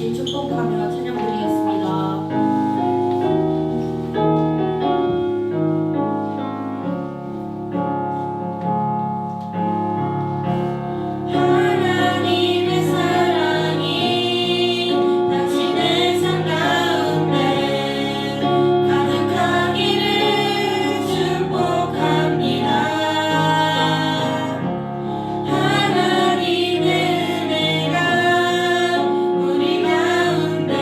다시 축복하며 찬양드리겠습니다. 하나님의 은혜가 우리 가운데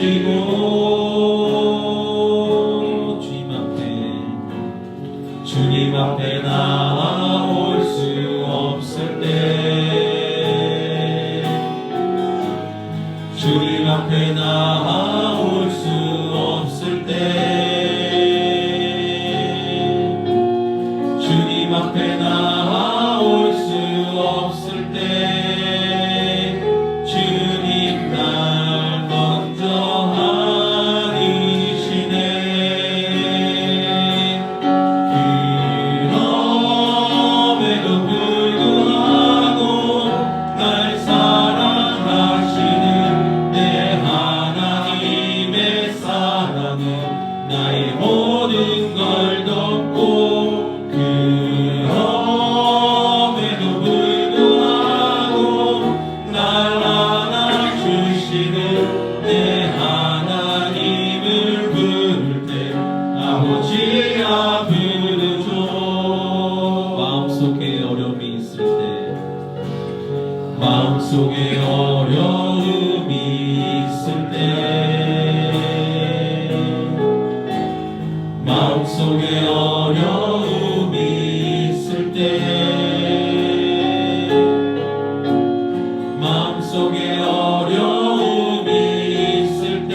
만지고 주님 앞에 나올 수 없을 때 주님 앞에 나올 수 없을 때 주님 앞에 나올 수 없을 때 주님 날 먼저 아니시네. 그럼에도 불구하고 날 사랑하시는 내 하나님의 사랑은 나의 모든 걸 덮고 그럼에도 불구하고 날 안아주시는 내 하나님을 부를 때 아버지야 부르죠. 마음속에 어려움이 있을 때 마음속에 어려움이 있을 때 마음속에 어려움이 있을 때 마음속에 어려움이 있을 때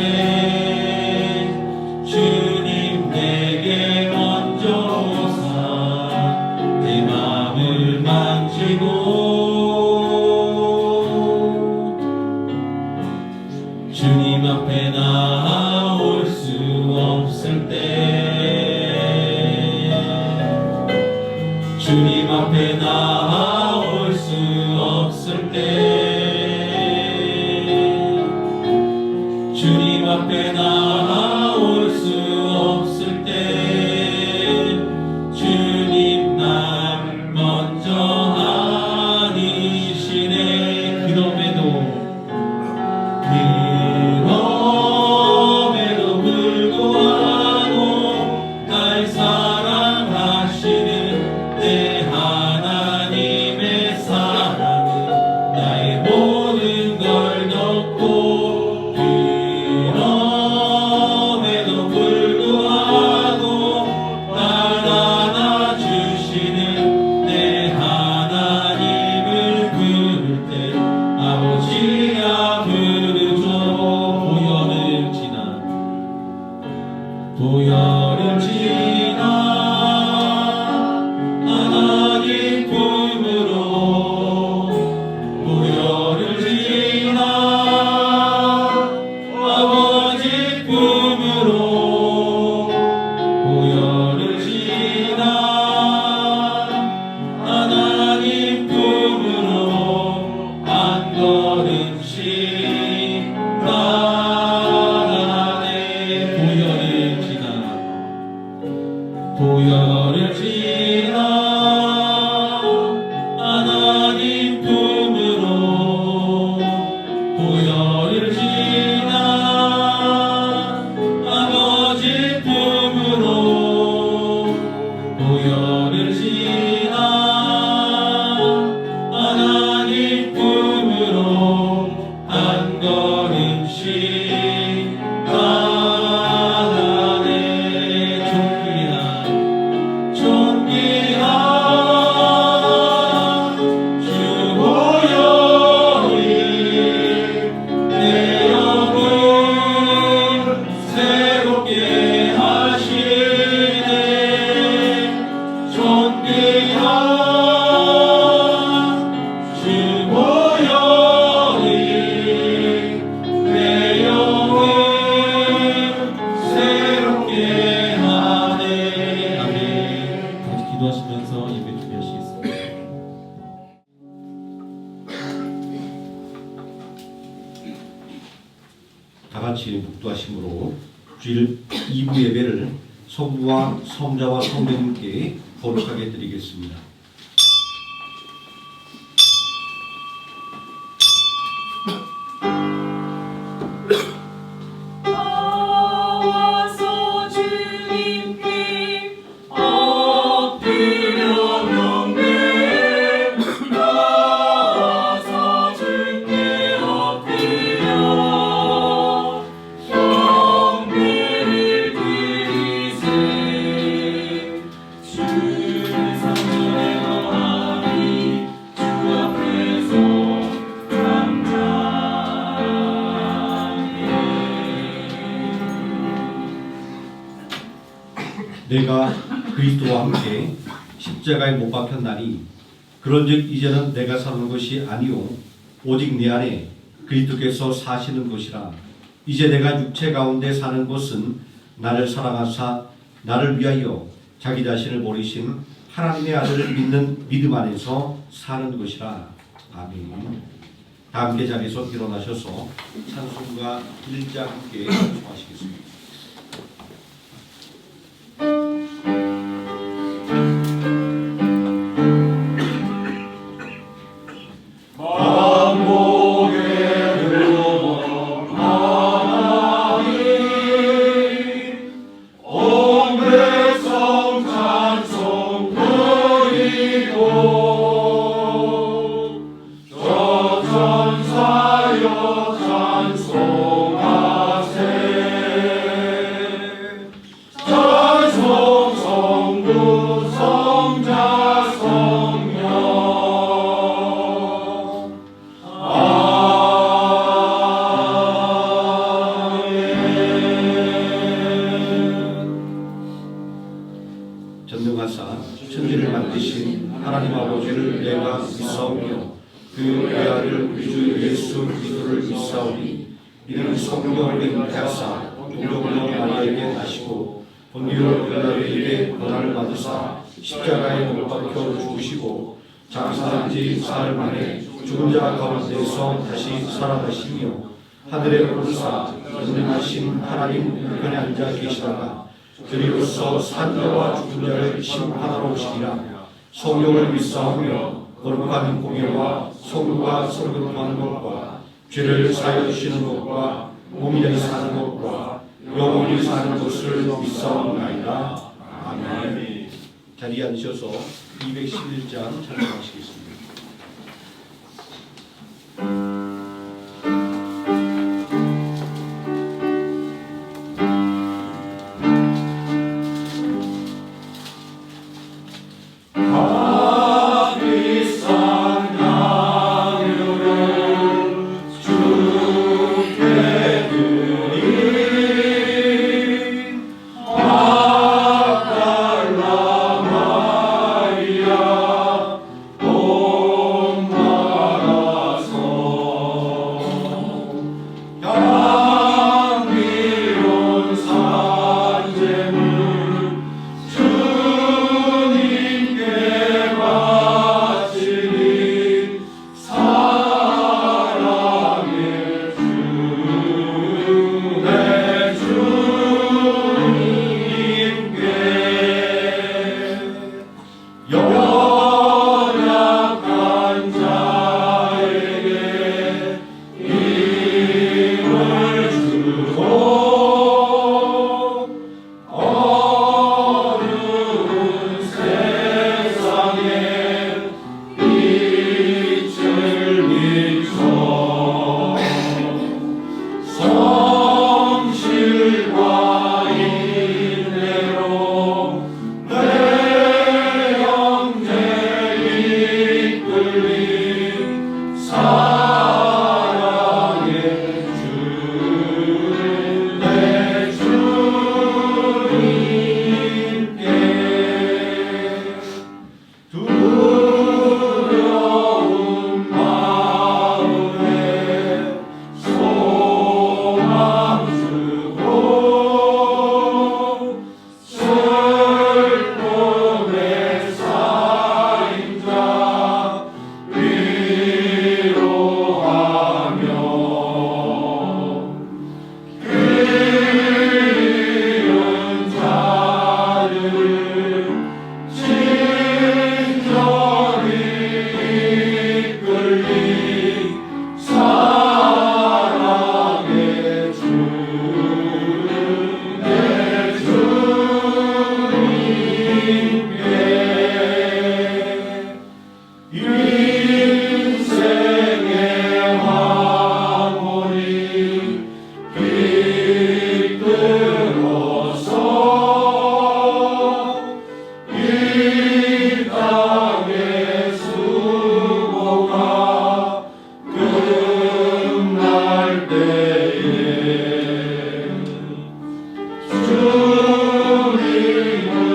주님 내게 먼저 오사 내 마음을 만지고 주님 앞에 나올 수 없을 때 주님 앞에 나올 수 없을 때 주님 앞에 나올 수 없을 때 주님 날 먼저 아니시네. 그럼에도 불구하고 날 사랑하시는 내 하나님의 사랑은 나의 모든 걸 덮고 그럼에도 불구하고 날 안아주시는 내 하나님을 부를 때 아버지야 부르죠. 보혈을 지나 하나님 품으로 보혈을 지나 아버지 품으로 보혈을 지나 하나님 품으로 한 걸음씩 나가네. 보혈을 지나 하나님 품으로 보혈을 지나 아버지 품으로 보혈을 지나 하나님 품으로 한 걸음씩 나가네. 존귀한 주 보혈이 내 영을 새롭게 하시네. 존귀한 주 보혈이 내 영을 새롭게 하네. 아멘. 다시 기도하시면서 예배 준비하시겠습니다. 다 같이 묵도하심으로 주일 2부 예배를 성부와 성자와 성령님께 거룩하게 드리겠습니다. 나와서 주님께 엎드려 경배 나와서 주께 엎드려 내가 그리스도와 함께 십자가에 못 박혔나니 그런즉 이제는 내가 사는 것이 아니요 오직 내 안에 그리스도께서 사시는 것이라. 이제 내가 육체 가운데 사는 것은 나를 사랑하사 나를 위하여 자기 자신을 버리신 하나님의 아들을 믿는 믿음 안에서 사는 것이라. 아멘. 다 함께 자리에서 일어나셔서 찬송가 1장 함께 찬송하시겠습니다. 전능하사 천지를 만드신 하나님 아버지를 내가 믿사오며 그 외아들 우리 주 예수 그리스도를 믿사오니 이는 성령을 잉태하사 동정녀 마리아에게 나시고 본디오 빌라도에게 고난을 받으사 십자가에 못 박혀 죽으시고 장사한 지 사흘 만에 죽은 자 가운데서 다시 살아나시며 하늘에 오르사 전능하신 하나님 우편에 앉아 계시다가 그리로서 산 자와 죽은 자를 심판하러 오시리라. 성령을 믿사오며 거룩한 공예와 성부가 성교하는 것과 죄를 사하여 주시는 것과 몸이 되어 사는 것과 영원히 사는 것을 믿사옵나이다. 아멘. 자리에 앉으셔서 211장 찬송하시겠습니다. 주님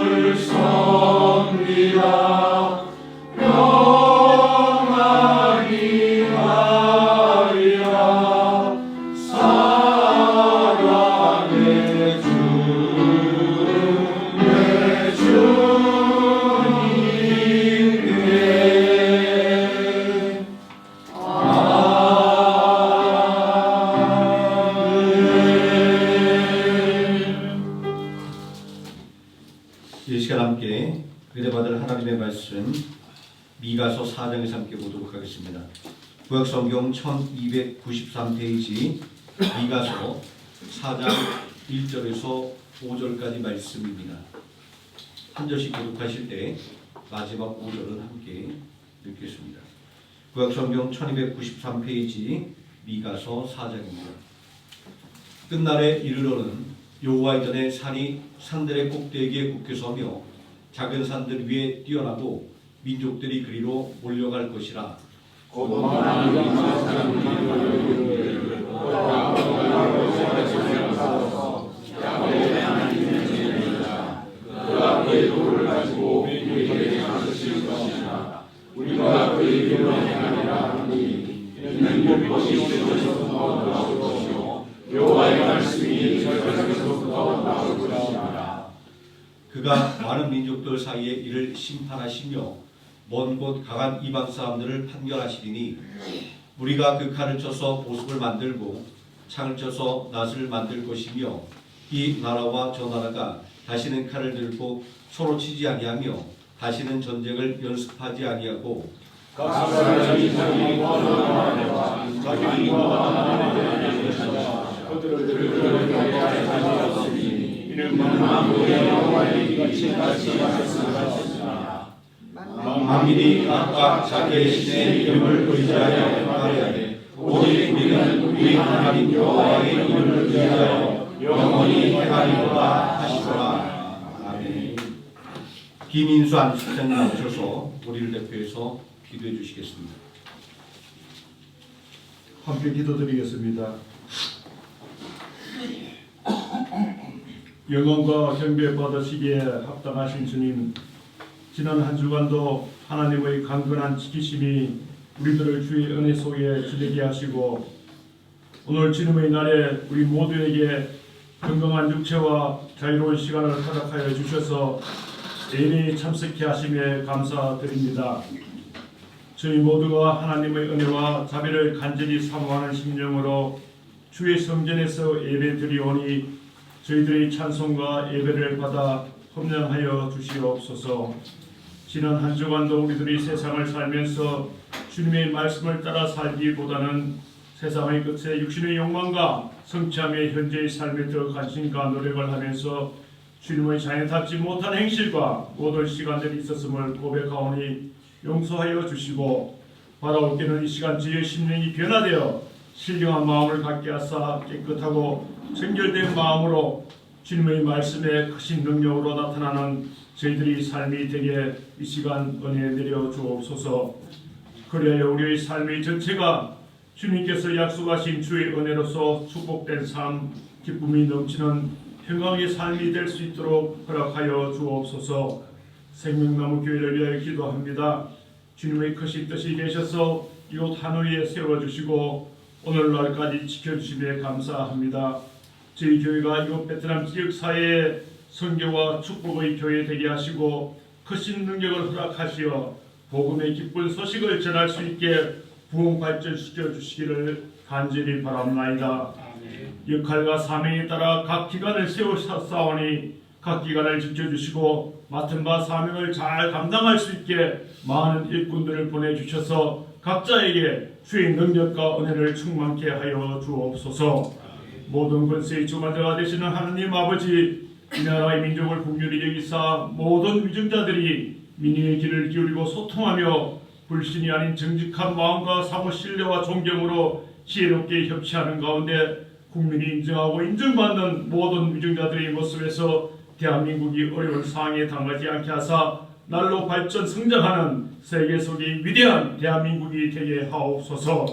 은혜 받을 하나님의 말씀 미가서 4장에서 함께 보도록 하겠습니다. 구약성경 1293페이지 미가서 4장 1절에서 5절까지 말씀입니다. 한 절씩 교독하실 때 마지막 5절은 함께 읽겠습니다. 구약성경 1293페이지 미가서 4장입니다. 끝날에 이르러는 여호와의 전에 산이 산들의 꼭대기에 굳게 서며 작은 산들 위에 뛰어나고 민족들이 그리로 몰려갈 것이라. 우리가 그의 이름을 행하리라. 이는 것이 오늘부터 나올 것이요 여호와의 말씀이 절대로부터 나올 것이라. 그가 많은 민족들 사이에 이를 심판하시며 먼 곳 강한 이방 사람들을 판결하시리니 우리가 그 칼을 쳐서 보석을 만들고 창을 쳐서 낫을 만들 것이며 이 나라와 저 나라가 다시는 칼을 들고 서로 치지 아니하며 다시는 전쟁을 연습하지 아니하고 만민이 각각 자기의 신의 이름을 의지하여 행하되 오직 우리는 우리 하나님 여호와의 이름을 의지하여 영원히 행하리로다 하시더라. 아멘. 김인수 안식장님 나오셔서 우리를 대표해서 기도해 주시겠습니다. 함께 기도드리겠습니다. 영광과 경배 받으시기에 합당하신 주님, 지난 한 주간도 하나님의 강건한 지키심이 우리들을 주의 은혜 속에 지내게 하시고 오늘 주님의 날에 우리 모두에게 건강한 육체와 자유로운 시간을 허락하여 주셔서 예배에 참석케 하심에 감사드립니다. 저희 모두가 하나님의 은혜와 자비를 간절히 사모하는 심령으로 주의 성전에서 예배드리오니 저희들의 찬송과 예배를 받아 험령하여 주시옵소서. 지난 한 주간도 우리들이 세상을 살면서 주님의 말씀을 따라 살기보다는 세상의 끝에 육신의 욕망과 성취함의 현재의 삶에 더 관심과 노력을 하면서 주님의 자녀답지 못한 행실과 모든 시간들이 있었음을 고백하오니 용서하여 주시고 바라올 때는 이 시간 저희의 심령이 변화되어 신령한 마음을 갖게 하사 깨끗하고 정결된 마음으로 주님의 말씀에 크신 능력으로 나타나는 저희들이 삶이 되게 이 시간 은혜 내려 주옵소서. 그리하여 우리의 삶의 전체가 주님께서 약속하신 주의 은혜로서 축복된 삶, 기쁨이 넘치는 평강의 삶이 될 수 있도록 허락하여 주옵소서. 생명나무 교회를 위하여 기도합니다. 주님의 크신 뜻이 계셔서 이곳 하늘에 세워주시고 오늘날까지 지켜주심에 감사합니다. 저희 교회가 이곳 베트남 지역 사회에 선교와 축복의 교회 되게 하시고 크신 능력을 허락하시어 복음의 기쁜 소식을 전할 수 있게 부흥 발전시켜 주시기를 간절히 바랍나이다. 역할과 사명에 따라 각 기관을 세우사오니 각 기관을 지켜주시고 맡은 바 사명을 잘 감당할 수 있게 많은 일꾼들을 보내주셔서 각자에게 주의 능력과 은혜를 충만케 하여 주옵소서. 모든 권세의 주관자가 되시는 하나님 아버지, 이 나라의 민족을 긍휼히 여기사 모든 위정자들이 민의의 길을 기울이고 소통하며 불신이 아닌 정직한 마음과 사고 신뢰와 존경으로 지혜롭게 협치하는 가운데 국민이 인정하고 인정받는 모든 위정자들의 모습에서 대한민국이 어려운 상황에 당하지 않게 하사 날로 발전 성장하는 세계 속의 위대한 대한민국이 되게 하옵소서.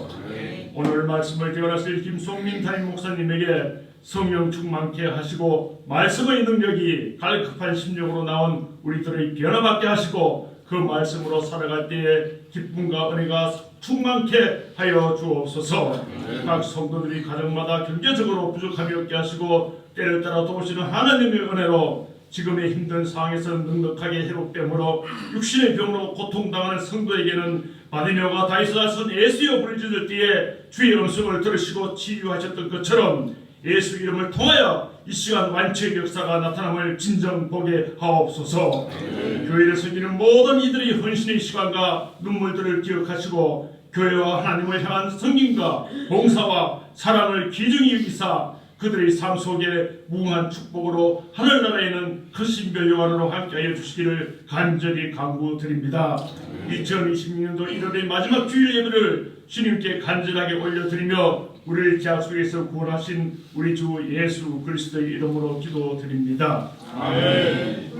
오늘 말씀을 대언하실 김송민 담임 목사님에게 성령 충만케 하시고 말씀의 능력이 갈급한 심령으로 나온 우리들의 변화받게 하시고 그 말씀으로 살아갈 때에 기쁨과 은혜가 충만케 하여 주옵소서. 각 성도들이 가정마다 경제적으로 부족함이 없게 하시고 때를 따라 도우시는 하나님의 은혜로 지금의 힘든 상황에서 넉넉하게 회복됨으로 육신의 병으로 고통당하는 성도에게는 바디메오가 다윗의 자손 예수여 부르짖을 때에 주의 음성을 들으시고 치유하셨던 것처럼 예수 이름을 통하여 이 시간 완치의 역사가 나타남을 진정 보게 하옵소서. 교회를 섬기는 모든 이들의 헌신의 시간과 눈물들을 기억하시고 교회와 하나님을 향한 성김과 봉사와 사랑을 기중히 여기사 그들의 삶 속에 무궁한 축복으로 하늘나라에는 크신 별요한으로 함께하여 주시기를 간절히 간구드립니다. 2026년도 1월의 마지막 주일 예배를 주님께 간절하게 올려드리며 우리를 죄악 속에서 구원하신 우리 주 예수 그리스도의 이름으로 기도드립니다. 아멘.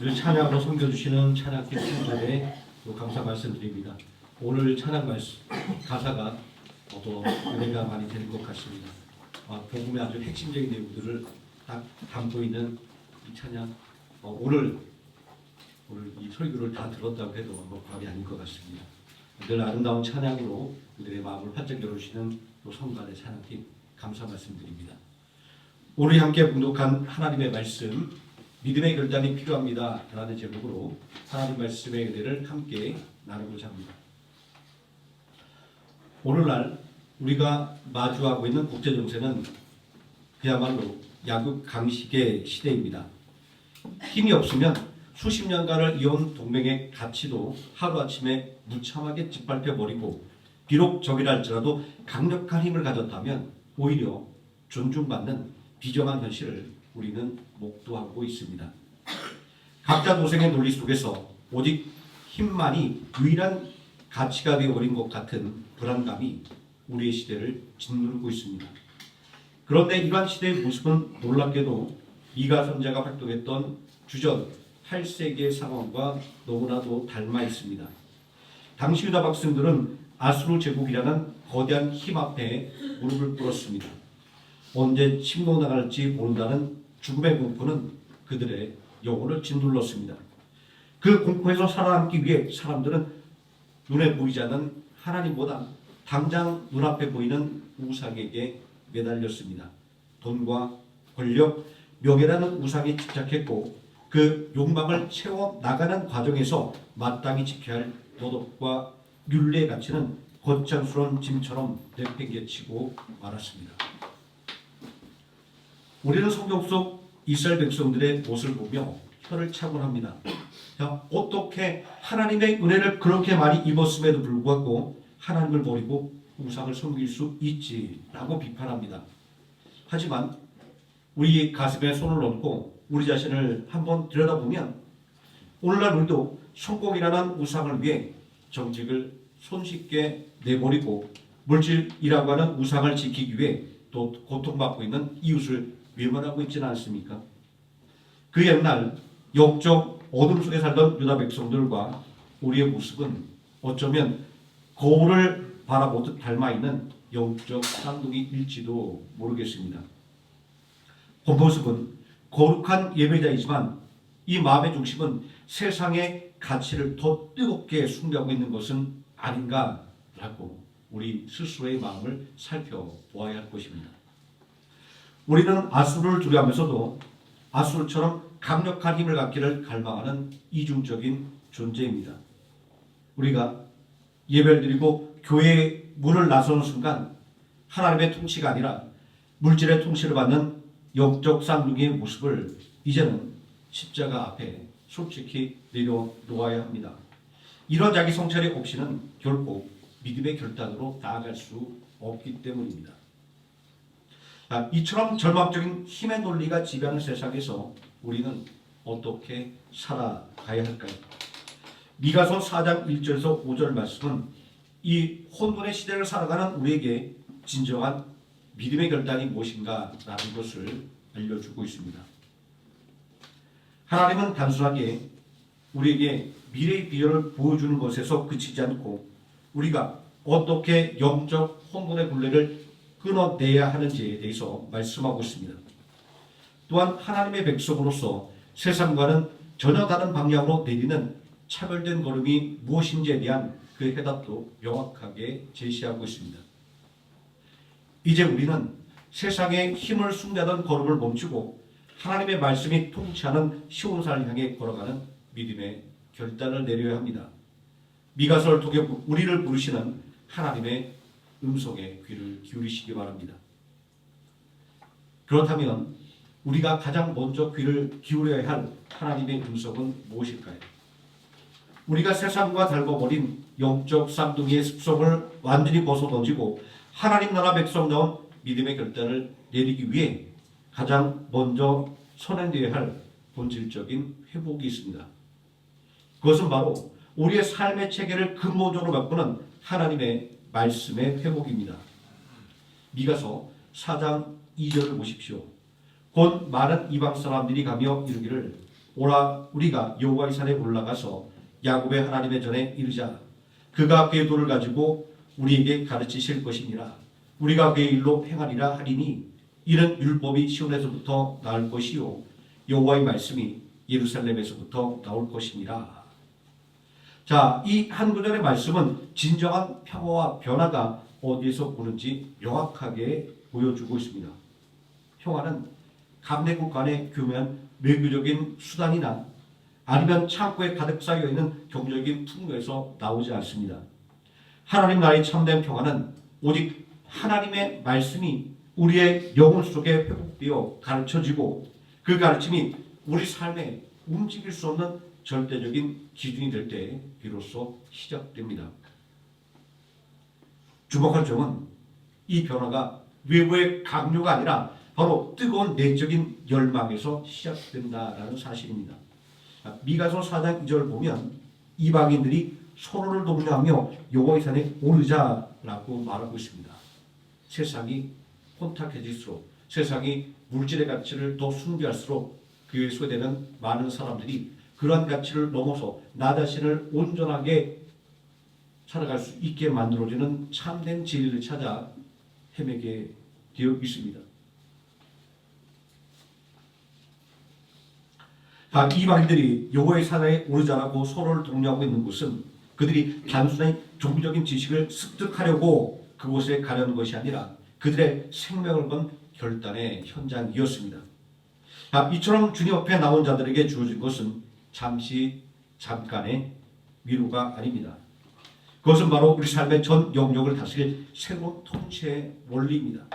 늘 찬양으로 섬겨주시는 찬양팀 친구들의 감사 말씀드립니다. 오늘 찬양 말씀 가사가 더 은혜가 많이 되는 것 같습니다. 복음의 아주 핵심적인 내용들을 딱 담고 있는 이 찬양, 오늘 이 설교를 다 들었다고 해도 과언이 아닌 것 같습니다. 늘 아름다운 찬양으로 우리의 마음을 활짝 열어주시는 성관의 찬양팀 감사 말씀드립니다. 오늘 함께 봉독한 하나님의 말씀, 믿음의 결단이 필요합니다 라는 제목으로 하나님 말씀의 은혜를 함께 나누고자 합니다. 오늘날 우리가 마주하고 있는 국제정세는 그야말로 약육강식의 시대입니다. 힘이 없으면 수십 년간을 이어온 동맹의 가치도 하루아침에 무참하게 짓밟혀버리고, 비록 적이라 할지라도 강력한 힘을 가졌다면 오히려 존중받는 비정한 현실을 우리는 목도하고 있습니다. 각자 도생의 논리 속에서 오직 힘만이 유일한 가치가 되어버린 것 같은 불안감이 우리의 시대를 짓누르고 있습니다. 그런데 이러한 시대의 모습은 놀랍게도 미가 선자가 활동했던 주전 8세기의 상황과 너무나도 닮아 있습니다. 당시 유다 백성들은 아수르 제국이라는 거대한 힘 앞에 무릎을 꿇었습니다. 언제 침노당할지 모른다는 죽음의 공포는 그들의 영혼을 짓눌렀습니다. 그 공포에서 살아남기 위해 사람들은 눈에 보이지 않는 하나님보다 당장 눈앞에 보이는 우상에게 매달렸습니다. 돈과 권력, 명예라는 우상에 집착했고, 그 욕망을 채워 나가는 과정에서 마땅히 지켜야 할 도덕과 윤리의 가치는 거창스러운 짐처럼 내팽개치고 말았습니다. 우리는 성경 속 이스라엘 백성들의 모습을 보며 혀를 차곤 합니다. 어떻게 하나님의 은혜를 그렇게 많이 입었음에도 불구하고 하나님을 버리고 우상을 섬길 수 있지라고 비판합니다. 하지만 우리 가슴에 손을 얹고 우리 자신을 한번 들여다보면 오늘날 우리도 성공이라는 우상을 위해 정직을 손쉽게 내버리고 물질이라고 하는 우상을 지키기 위해 또 고통받고 있는 이웃을 외면하고 있지는 않습니까? 그 옛날 영적 어둠 속에 살던 유다 백성들과 우리의 모습은 어쩌면 거울을 바라보듯 닮아있는 영적 쌍둥이일지도 모르겠습니다. 본모습은 거룩한 예배자이지만 이 마음의 중심은 세상의 가치를 더 뜨겁게 숭배하고 있는 것은 아닌가라고 우리 스스로의 마음을 살펴보아야 할 것입니다. 우리는 아수르를 두려워하면서도 아수르처럼 강력한 힘을 갖기를 갈망하는 이중적인 존재입니다. 우리가 예배를 드리고 교회의 문을 나서는 순간 하나님의 통치가 아니라 물질의 통치를 받는 영적 쌍둥이의 모습을 이제는 십자가 앞에 솔직히 내려놓아야 합니다. 이런 자기 성찰이 없이는 결코 믿음의 결단으로 나아갈 수 없기 때문입니다. 이처럼 절망적인 힘의 논리가 지배하는 세상에서 우리는 어떻게 살아가야 할까요? 미가서 4장 1절에서 5절 말씀은 이 혼돈의 시대를 살아가는 우리에게 진정한 믿음의 결단이 무엇인가라는 것을 알려주고 있습니다. 하나님은 단순하게 우리에게 미래의 비전을 보여주는 것에서 그치지 않고 우리가 어떻게 영적 혼돈의 굴레를 끊어내야 하는지에 대해서 말씀하고 있습니다. 또한 하나님의 백성으로서 세상과는 전혀 다른 방향으로 내디는 차별된 걸음이 무엇인지에 대한 그 해답도 명확하게 제시하고 있습니다. 이제 우리는 세상의 힘을 숭배하던 걸음을 멈추고 하나님의 말씀이 통치하는 시온산을 향해 걸어가는 믿음의 결단을 내려야 합니다. 미가서를 통해 우리를 부르시는 하나님의 음성에 귀를 기울이시기 바랍니다. 그렇다면 우리가 가장 먼저 귀를 기울여야 할 하나님의 음성은 무엇일까요? 우리가 세상과 닮아버린 영적 쌍둥이의 습성을 완전히 벗어던지고 하나님 나라 백성다운 믿음의 결단을 내리기 위해 가장 먼저 선행되어야 할 본질적인 회복이 있습니다. 그것은 바로 우리의 삶의 체계를 근본적으로 바꾸는 하나님의 말씀의 회복입니다. 미가서 4장 2절을 보십시오. 곧 많은 이방 사람들이 가며 이르기를 오라 우리가 여호와의 산에 올라가서 야곱의 하나님의 전에 이르자. 그가 그의 도를 가지고 우리에게 가르치실 것이니라. 우리가 그의 일로 행하리라 하리니 이는 율법이 시온에서부터 나올 것이요 여호와의 말씀이 예루살렘에서부터 나올 것이니라. 자, 이 한 구절의 말씀은 진정한 평화와 변화가 어디에서 오는지 명확하게 보여주고 있습니다. 평화는 강대국 간의 교묘한 외교적인 수단이나 아니면 창고에 가득 쌓여있는 경제적인 풍요에서 나오지 않습니다. 하나님 나라의 참된 평화는 오직 하나님의 말씀이 우리의 영혼 속에 회복되어 가르쳐지고 그 가르침이 우리 삶에 움직일 수 없는 절대적인 기준이 될 때 비로소 시작됩니다. 주목할 점은 이 변화가 외부의 강요가 아니라 바로 뜨거운 내적인 열망에서 시작된다라는 사실입니다. 미가서 4장 2절을 보면 이방인들이 서로를 독려하며 여호와의 산에 오르자라고 말하고 있습니다. 세상이 혼탁해질수록 세상이 물질의 가치를 더 숭배할수록 그에 소외되는 많은 사람들이 그러한 가치를 넘어서 나 자신을 온전하게 살아갈 수 있게 만들어주는 참된 진리를 찾아 헤매게 되어 있습니다. 이방인들이 여호와의 산에 오르자라고 서로를 독려하고 있는 것은 그들이 단순히 종교적인 지식을 습득하려고 그곳에 가려는 것이 아니라 그들의 생명을 건 결단의 현장이었습니다. 이처럼 주님 앞에 나온 자들에게 주어진 것은 잠깐의 위로가 아닙니다. 그것은 바로 우리 삶의 전 영역을 다스릴 새로운 통치의 원리입니다.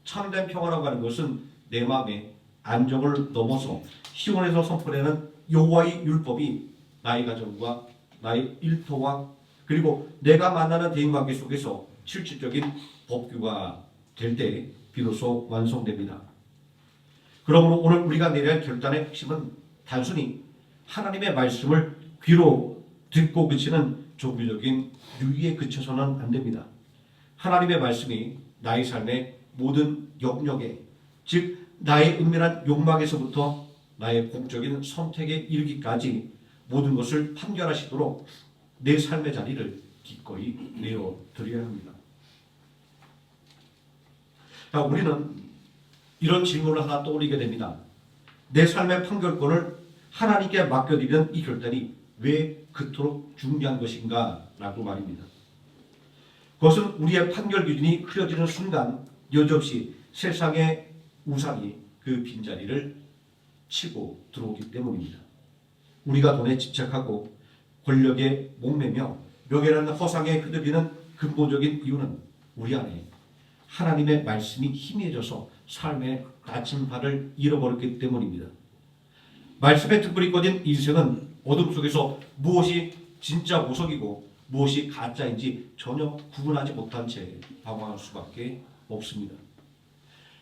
참된 평화라고 하는 것은 내 마음의 안정을 넘어서 시온에서 선포되는 여호와의 율법이 나의 가정과 나의 일터와 그리고 내가 만나는 대인관계 속에서 실질적인 법규가 될 때 비로소 완성됩니다. 그러므로 오늘 우리가 내려야 할 결단의 핵심은 단순히 하나님의 말씀을 귀로 듣고 그치는 종교적인 유의에 그쳐서는 안 됩니다. 하나님의 말씀이 나의 삶의 모든 영역에, 즉 나의 은밀한 욕망에서부터 나의 공적인 선택에 이르기까지 모든 것을 판결하시도록 내 삶의 자리를 기꺼이 내어드려야 합니다. 우리는 이런 질문을 하나 떠올리게 됩니다. 내 삶의 판결권을 하나님께 맡겨드리는 이 결단이 왜 그토록 중요한 것인가 라고 말입니다. 그것은 우리의 판결 기준이 흐려지는 순간 여지없이 세상의 우상이 그 빈자리를 치고 들어오기 때문입니다. 우리가 돈에 집착하고 권력에 목매며 명예라는 허상에 휘둘리는 근본적인 이유는 우리 안에 하나님의 말씀이 희미해져서 삶의 나침반을 잃어버렸기 때문입니다. 말씀의 등불이 꺼진 인생은 어둠 속에서 무엇이 진짜 보석이고 무엇이 가짜인지 전혀 구분하지 못한 채 방황할 수밖에 없습니다.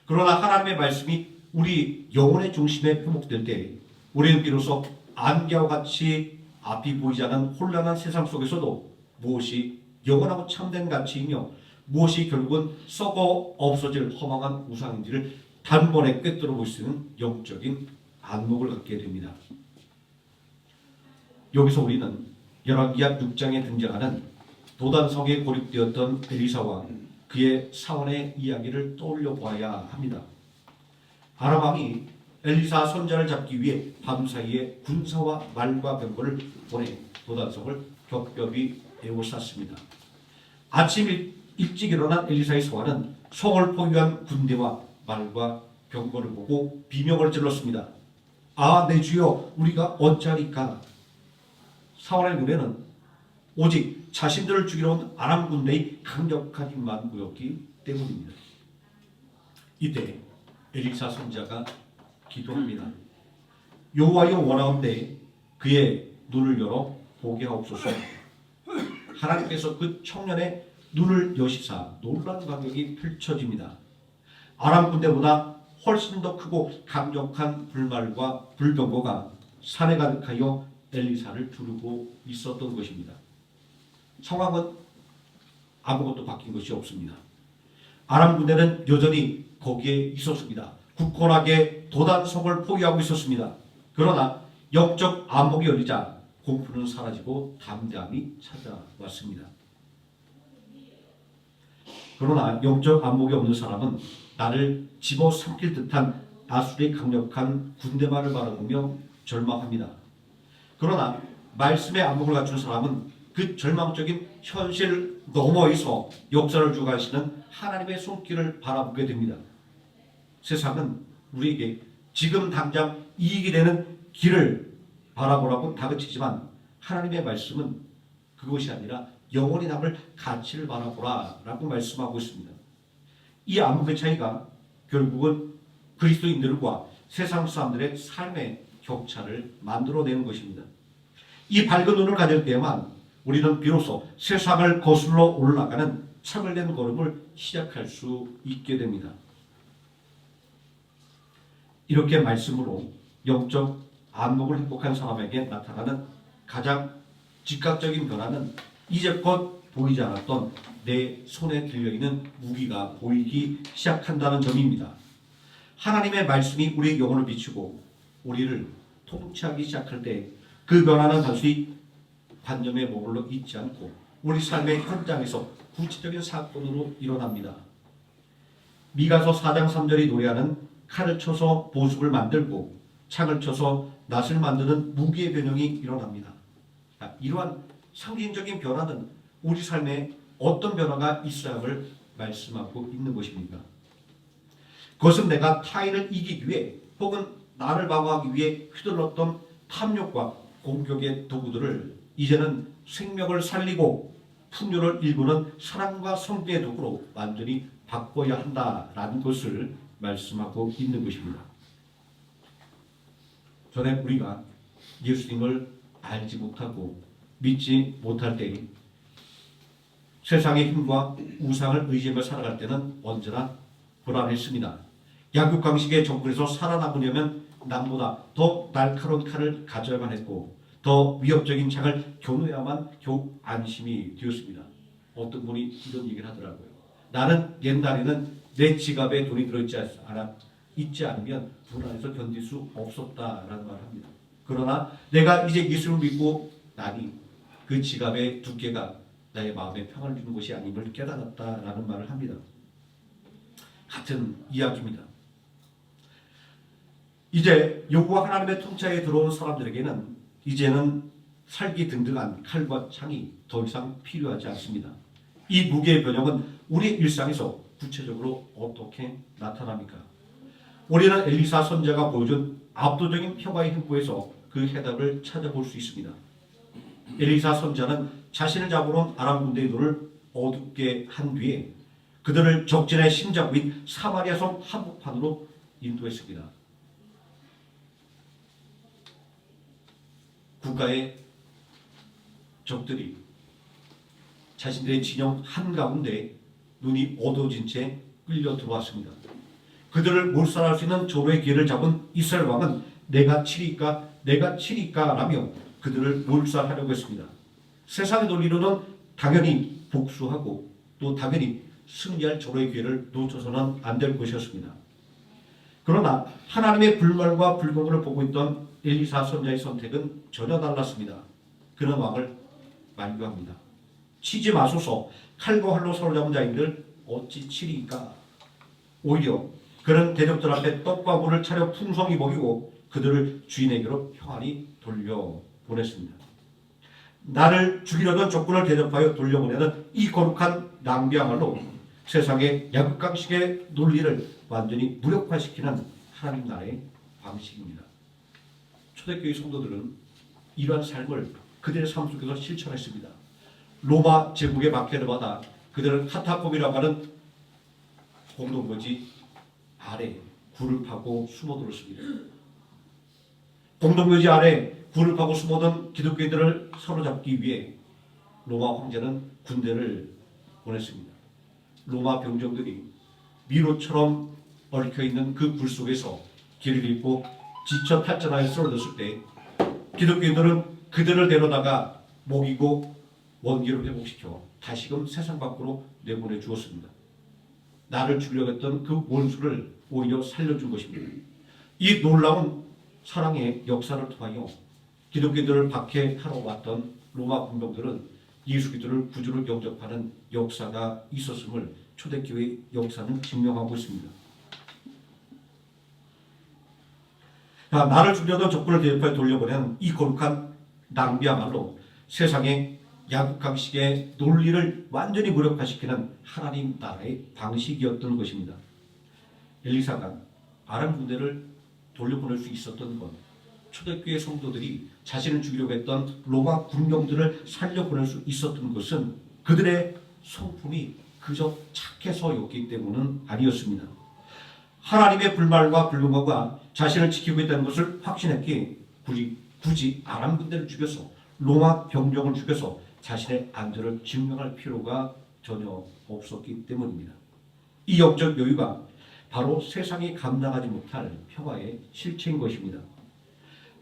그러나 하나님의 말씀이 우리 영혼의 중심에 표목될 때 우리는 비로소 안개와 같이 앞이 보이지 않는 혼란한 세상 속에서도 무엇이 영원하고 참된 가치이며 무엇이 결국은 썩어 없어질 허망한 우상인지를 단번에 꿰뚫어 볼 수 있는 영적인 안목을 갖게 됩니다. 여기서 우리는 열왕기하 6장에 등장하는 도단성에 고립되었던 엘리사와 그의 사원의 이야기를 떠올려 보아야 합니다. 아람 왕이 엘리사 선자를 잡기 위해 밤사이에 군사와 말과 병거를 보내 도단성을 겹겹이 에워쌌습니다. 아침 일찍 일어난 엘리사의 사원은 성을 포위한 군대와 말과 병거를 보고 비명을 질렀습니다. 아, 내 주여, 우리가 어찌하리까? 사울의 눈에는 오직 자신들을 죽이러 온 아람 군대의 강력한 힘만 보였기 때문입니다. 이때 엘리사 선자가 기도합니다. 여호와여, 원하온대 그의 눈을 열어 보게 하옵소서. 하나님께서 그 청년의 눈을 여시사 놀라운 광경이 펼쳐집니다. 아람 군대보다 훨씬 더 크고 강력한 불말과 불병거가 산에 가득하여 엘리사를 두르고 있었던 것입니다. 상황은 아무것도 바뀐 것이 없습니다. 아람 군대는 여전히 거기에 있었습니다. 굳건하게 도단성을 포위하고 있었습니다. 그러나 영적 안목이 열리자 공포는 사라지고 담대함이 찾아왔습니다. 그러나 영적 안목이 없는 사람은 나를 집어삼킬 듯한 아수르의 강력한 군대만을 바라보며 절망합니다. 그러나 말씀의 안목을 갖춘 사람은 그 절망적인 현실 너머에서 역사를 주관하시는 하나님의 손길을 바라보게 됩니다. 세상은 우리에게 지금 당장 이익이 되는 길을 바라보라고 다그치지만 하나님의 말씀은 그것이 아니라 영원히 남을 가치를 바라보라 라고 말씀하고 있습니다. 이 안목의 차이가 결국은 그리스도인들과 세상 사람들의 삶의 격차를 만들어내는 것입니다. 이 밝은 눈을 가질 때에만 우리는 비로소 세상을 거슬러 올라가는 차별된 걸음을 시작할 수 있게 됩니다. 이렇게 말씀으로 영적 안목을 회복한 사람에게 나타나는 가장 즉각적인 변화는 이제껏 보이지 않았던 내 손에 들려있는 무기가 보이기 시작한다는 점입니다. 하나님의 말씀이 우리의 영혼을 비추고 우리를 통치하기 시작할 때 그 변화는 단순히 관념에 머물러 있지 않고 우리 삶의 현장에서 구체적인 사건으로 일어납니다. 미가서 4장 3절이 노래하는 칼을 쳐서 보습을 만들고 창을 쳐서 낫을 만드는 무기의 변형이 일어납니다. 이러한 상징적인 변화는 우리 삶에 어떤 변화가 있어야 함을 말씀하고 있는 것입니까? 그것은 내가 타인을 이기기 위해 혹은 나를 방어하기 위해 휘둘렀던 탐욕과 공격의 도구들을 이제는 생명을 살리고 풍요를 일구는 사랑과 성대의 도구로 완전히 바꿔야 한다라는 것을 말씀하고 있는 것입니다. 전에 우리가 예수님을 알지 못하고 믿지 못할 때 세상의 힘과 우상을 의지하며 살아갈 때는 언제나 불안했습니다. 약육강식의 정글에서 살아남으려면 남보다 더 날카로운 칼을 가져야만 했고 더 위협적인 창을 겨누어야만 겨우 안심이 되었습니다. 어떤 분이 이런 얘기를 하더라고요. 나는 옛날에는 내 지갑에 돈이 있지 않으면 불안해서 견딜 수 없었다라는 말을 합니다. 그러나 내가 이제 예수를 믿고 나니 그 지갑의 두께가 나의 마음에 평안을 주는 것이 아님을 깨달았다라는 말을 합니다. 같은 이야기입니다. 이제 여호와 하나님의 통치하에 들어온 사람들에게는 이제는 살기 등등한 칼과 창이 더 이상 필요하지 않습니다. 이 무게의 변형은 우리 일상에서 구체적으로 어떻게 나타납니까? 우리는 엘리사 선지자가 보여준 압도적인 평화의 행보에서 그 해답을 찾아볼 수 있습니다. 엘리사 선지자는 자신을 잡으러 온 아람 군대의 눈을 어둡게 한 뒤에 그들을 적진의 심장부인 사마리아 성 한복판으로 인도했습니다. 국가의 적들이 자신들의 진영 한가운데 눈이 어두워진 채 끌려 들어왔습니다. 그들을 몰살할 수 있는 조로의 기회를 잡은 이스라엘 왕은 내가 치리까 라며 그들을 몰살하려고 했습니다. 세상의 논리로는 당연히 복수하고 또 당연히 승리할 조로의 기회를 놓쳐서는 안 될 것이었습니다. 그러나 하나님의 불말과 불공을 보고 있던 엘리사 선지자의 선택은 전혀 달랐습니다. 그는 왕을 만류합니다. 치지 마소서. 칼과 활로 사로잡은 자인들 어찌 치리까? 오히려 그는 대적들 앞에 떡과 물을 차려 풍성히 먹이고 그들을 주인에게로 평안히 돌려보냈습니다. 나를 죽이려던 적군을 대접하여 돌려보내는 이 거룩한 낭비야말로 세상의 약육강식의 논리를 완전히 무력화시키는 하나님 나라의 방식입니다. 초대교회 성도들은 이러한 삶을 그들의 삶 속에서 실천했습니다. 로마 제국의 박해를 받아 그들은 카타콤이라고 하는 공동묘지 아래 굴을 파고 숨어들었습니다. 공동묘지 아래 굴을 파고 숨어든 기독교인들을 사로잡기 위해 로마 황제는 군대를 보냈습니다. 로마 병정들이 미로처럼 얽혀있는 그 굴 속에서 길을 잃고 지쳐 탈전하여 쓰러졌을 때 기독교인들은 그들을 데려다가 먹이고 원기로 회복시켜 다시금 세상 밖으로 내보내 주었습니다. 나를 죽이려고 했던 그 원수를 오히려 살려준 것입니다. 이 놀라운 사랑의 역사를 통하여 기독교들을 박해하러 왔던 로마 군병들은 예수 그리스도를 구주로 영접하는 역사가 있었음을 초대교회 역사는 증명하고 있습니다. 나를 죽이려던 적군을 대적하여 돌려보내는 이 거룩한 낭비야말로 세상의 야국강식의 논리를 완전히 무력화시키는 하나님 나라의 방식이었던 것입니다. 엘리사가 아람 군대를 돌려보낼 수 있었던 것, 초대교회 성도들이 자신을 죽이려고 했던 로마 군병들을 살려보낼 수 있었던 것은 그들의 성품이 그저 착해서였기 때문은 아니었습니다. 하나님의 불말과 불능과 자신을 지키고 있다는 것을 확신했기에 굳이 아람 군대를 죽여서 로마 병력을 죽여서 자신의 안전을 증명할 필요가 전혀 없었기 때문입니다. 이 영적 여유가 바로 세상이 감당하지 못할 평화의 실체인 것입니다.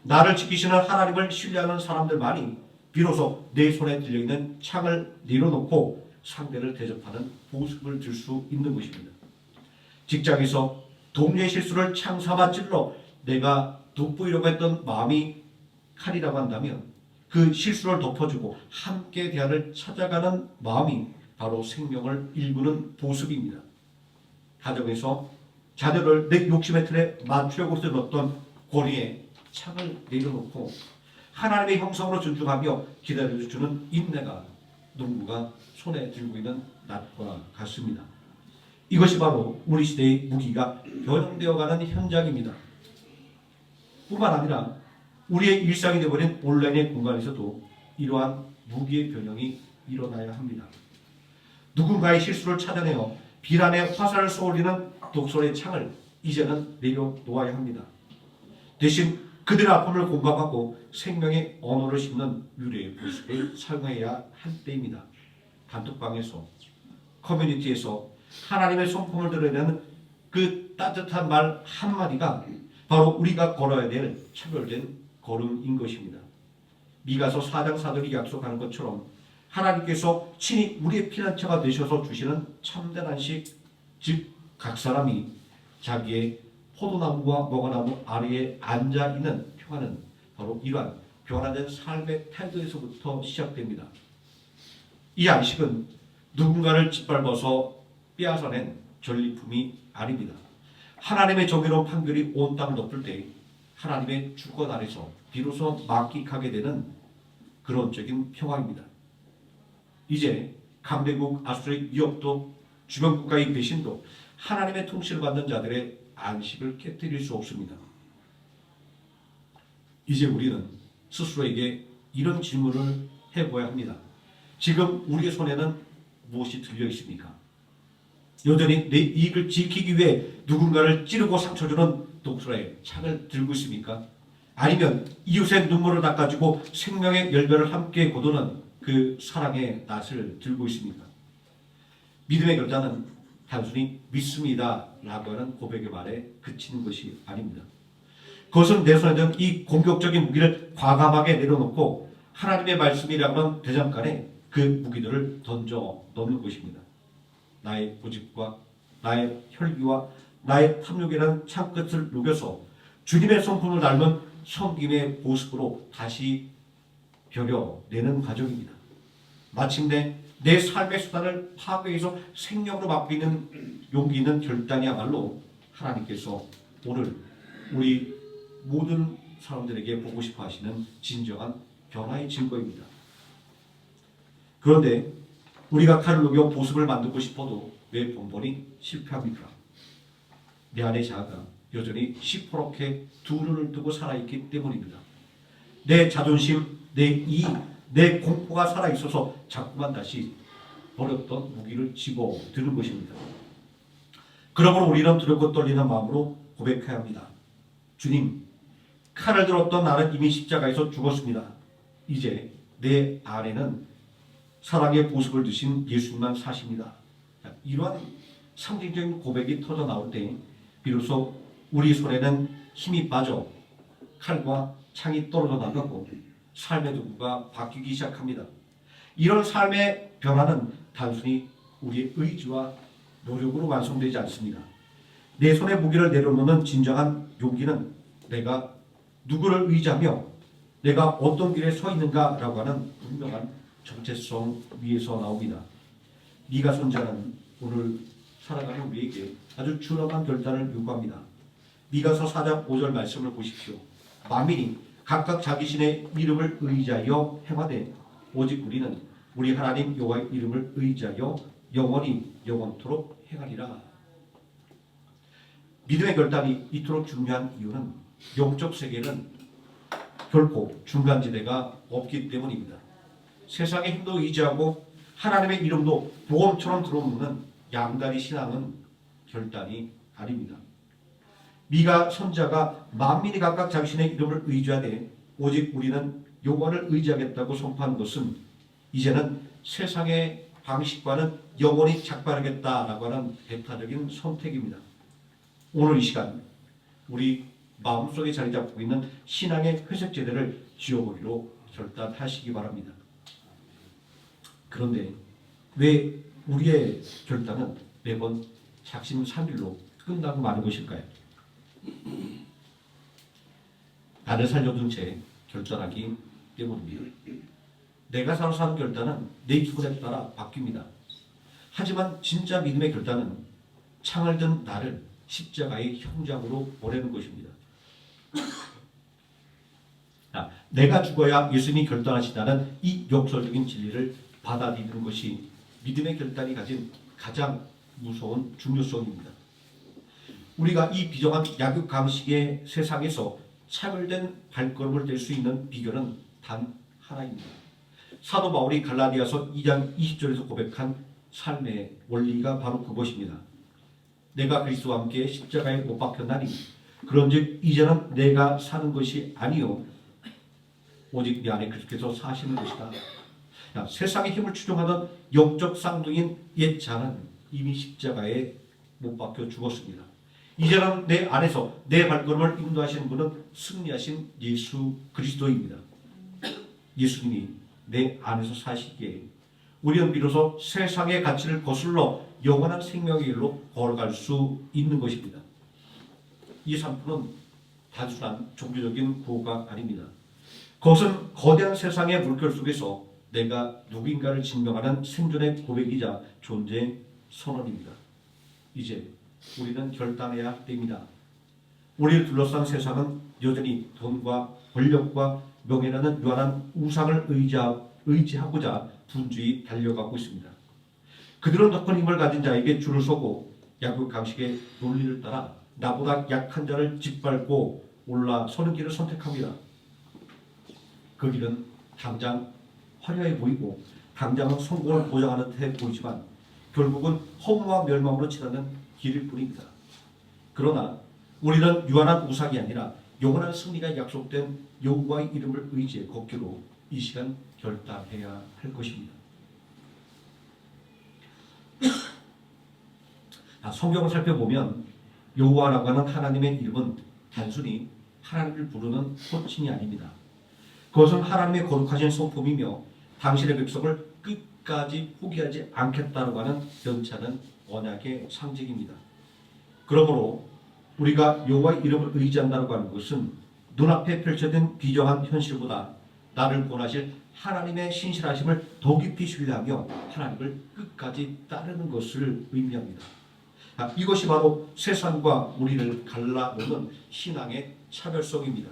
나를 지키시는 하나님을 신뢰하는 사람들만이 비로소 내 손에 들려있는 창을 내려놓고 상대를 대접하는 보습을 들 수 있는 것입니다. 직장에서 동료의 실수를 창 삼아 찔러 내가 돋보이려고 했던 마음이 칼이라고 한다면 그 실수를 덮어주고 함께 대안을 찾아가는 마음이 바로 생명을 일구는 보습입니다. 가정에서 자녀를 내 욕심의 틀에 맞추려고 들었던 고리에 창을 내려놓고 하나님의 형상으로 존중하며 기다려주는 인내가 농부가 손에 들고 있는 낫과 같습니다. 이것이 바로 우리 시대의 무기가 변형되어가는 현장입니다. 뿐만 아니라 우리의 일상이 되어버린 온라인의 공간에서도 이러한 무기의 변형이 일어나야 합니다. 누군가의 실수를 찾아내어 비난의 화살을 쏘아올리는 독설의 창을 이제는 내려놓아야 합니다. 대신 그들의 아픔을 공감하고 생명의 언어를 심는 유래의 보습을 사용해야 할 때입니다. 단톡방에서, 커뮤니티에서 하나님의 성품을 드러내는 그 따뜻한 말 한마디가 바로 우리가 걸어야 될 차별된 걸음인 것입니다. 미가서 4장 4절이 약속하는 것처럼 하나님께서 친히 우리의 피난처가 되셔서 주시는 참된 안식, 즉 각 사람이 자기의 포도나무와 머거나무 아래에 앉아있는 평화는 바로 이러한 변화된 삶의 태도에서부터 시작됩니다. 이 안식은 누군가를 짓밟아서 빼앗아낸 전리품이 아닙니다. 하나님의 정의로운 판결이 온 땅을 덮을 때 하나님의 주권 아래서 비로소 만끽하게 되는 근원적인 평화입니다. 이제 강대국 아수르의 위협도 주변 국가의 배신도 하나님의 통치를 받는 자들의 안식을 깨뜨릴 수 없습니다. 이제 우리는 스스로에게 이런 질문을 해보아야 합니다. 지금 우리의 손에는 무엇이 들려 있습니까? 여전히 내 이익을 지키기 위해 누군가를 찌르고 상처주는 독설의 창을 들고 있습니까? 아니면 이웃의 눈물을 닦아주고 생명의 열매를 함께 거두는 그 사랑의 낫을 들고 있습니까? 믿음의 결단은 단순히 믿습니다 라고 하는 고백의 말에 그치는 것이 아닙니다. 그것은 내 손에 든 이 공격적인 무기를 과감하게 내려놓고 하나님의 말씀이라고 하는 대장간에 그 무기들을 던져 넣는 것입니다. 나의 고집과 나의 혈기와 나의 탐욕이라는 창끝을 녹여서 주님의 성품을 닮은 섬김의 모습으로 다시 벼려내는 과정입니다. 마침내 내 삶의 수단을 파괴해서 생명으로 바뀌는 용기 있는 결단이야말로 하나님께서 오늘 우리 모든 사람들에게 보고 싶어 하시는 진정한 변화의 증거입니다. 그런데 우리가 칼을 녹여 보습을 만들고 싶어도 왜 번번이 실패합니까? 내 안의 자아가 여전히 시퍼렇게 두 눈을 뜨고 살아있기 때문입니다. 내 자존심, 내 이익, 내 공포가 살아있어서 자꾸만 다시 버렸던 무기를 집어드는 것입니다. 그러므로 우리는 두렵고 떨리는 마음으로 고백해야 합니다. 주님, 칼을 들었던 나는 이미 십자가에서 죽었습니다. 이제 내 안에는 사랑의 보습을 드신 예수님만 사십니다. 이러한 상징적인 고백이 터져 나올 때 비로소 우리 손에는 힘이 빠져 칼과 창이 떨어져 나가고 삶의 도구가 바뀌기 시작합니다. 이런 삶의 변화는 단순히 우리의 의지와 노력으로 완성되지 않습니다. 내 손에 무기를 내려놓는 진정한 용기는 내가 누구를 의지하며 내가 어떤 길에 서 있는가라고 하는 분명한 정체성 위에서 나옵니다. 미가 선지자는 오늘 살아가는 우리에게 아주 준엄한 결단을 요구합니다. 미가서 4장 5절 말씀을 보십시오. 만민이 각각 자기 신의 이름을 의지하여 행하되 오직 우리는 우리 하나님 여호와의 이름을 의지하여 영원히 영원토록 행하리라. 믿음의 결단이 이토록 중요한 이유는 영적 세계는 결코 중간지대가 없기 때문입니다. 세상의 힘도 의지하고 하나님의 이름도 보험처럼 들어오는 양다리 신앙은 결단이 아닙니다. 미가 선지자가 만민이 각각 자신의 이름을 의지하되 오직 우리는 여호와를 의지하겠다고 선포한 것은 이제는 세상의 방식과는 영원히 작별하겠다라고 하는 배타적인 선택입니다. 오늘 이 시간 우리 마음속에 자리 잡고 있는 신앙의 회색제대를 지워버리로 결단하시기 바랍니다. 그런데 왜 우리의 결단은 매번 작심삼일로 끝나고 마는 것일까요? 나를 살려둔 채 결단하기 때문입니다. 내가 살아서 하는 결단은 내 기분에 따라 바뀝니다. 하지만 진짜 믿음의 결단은 창을 든 나를 십자가의 현장으로 보내는 것입니다. 내가 죽어야 예수님이 결단하시다는 이 역설적인 진리를 받아들이는 것이 믿음의 결단이 가진 가장 무서운 중요성입니다. 우리가 이 비정한 약육강식의 세상에서 차별된 발걸음을 뗄 수 있는 비결은 단 하나입니다. 사도 바울이 갈라디아서 2장 20절에서 고백한 삶의 원리가 바로 그것입니다. 내가 그리스도와 함께 십자가에 못 박혔나니 그런즉 이제는 내가 사는 것이 아니요 오직 내 안에 그리스도께서 사시는 것이다. 세상의 힘을 추종하던 영적 쌍둥이인 옛 자는 이미 십자가에 못 박혀 죽었습니다. 이제는 내 안에서 내 발걸음을 인도하시는 분은 승리하신 예수 그리스도입니다. 예수님이 내 안에서 사시기에 우리는 비로소 세상의 가치를 거슬러 영원한 생명의 길로 걸어갈 수 있는 것입니다. 이 산부는 단순한 종교적인 구호가 아닙니다. 그것은 거대한 세상의 물결 속에서 내가 누구인가를 증명하는 생존의 고백이자 존재 선언입니다. 이제 우리는 결단해야 됩니다. 우리를 둘러싼 세상은 여전히 돈과 권력과 명예라는 유한한 우상을 의지하고자 분주히 달려가고 있습니다. 그들은 더 큰 힘을 가진 자에게 줄을 서고 약육강식의 논리를 따라 나보다 약한 자를 짓밟고 올라서는 길을 선택합니다. 그 길은 당장 화려해 보이고 당장은 성공을 보장하는 듯해 보이지만 결국은 허무와 멸망으로 치닫는 길일 뿐입니다. 그러나 우리는 유한한 우상이 아니라 영원한 승리가 약속된 여호와의 이름을 의지해 걷기로 이 시간 결단해야 할 것입니다. 성경을 살펴보면 여호와라고 하는 하나님의 이름은 단순히 하나님을 부르는 호칭이 아닙니다. 그것은 하나님의 거룩하신 성품이며 당신의 백성을 끝까지 포기하지 않겠다고 하는 변치 않은 언약의 상징입니다. 그러므로 우리가 여호와의 이름을 의지한다고 하는 것은 눈앞에 펼쳐진 비정한 현실보다 나를 구원하실 하나님의 신실하심을 더 깊이 신뢰하며 하나님을 끝까지 따르는 것을 의미합니다. 이것이 바로 세상과 우리를 갈라놓는 신앙의 차별성입니다.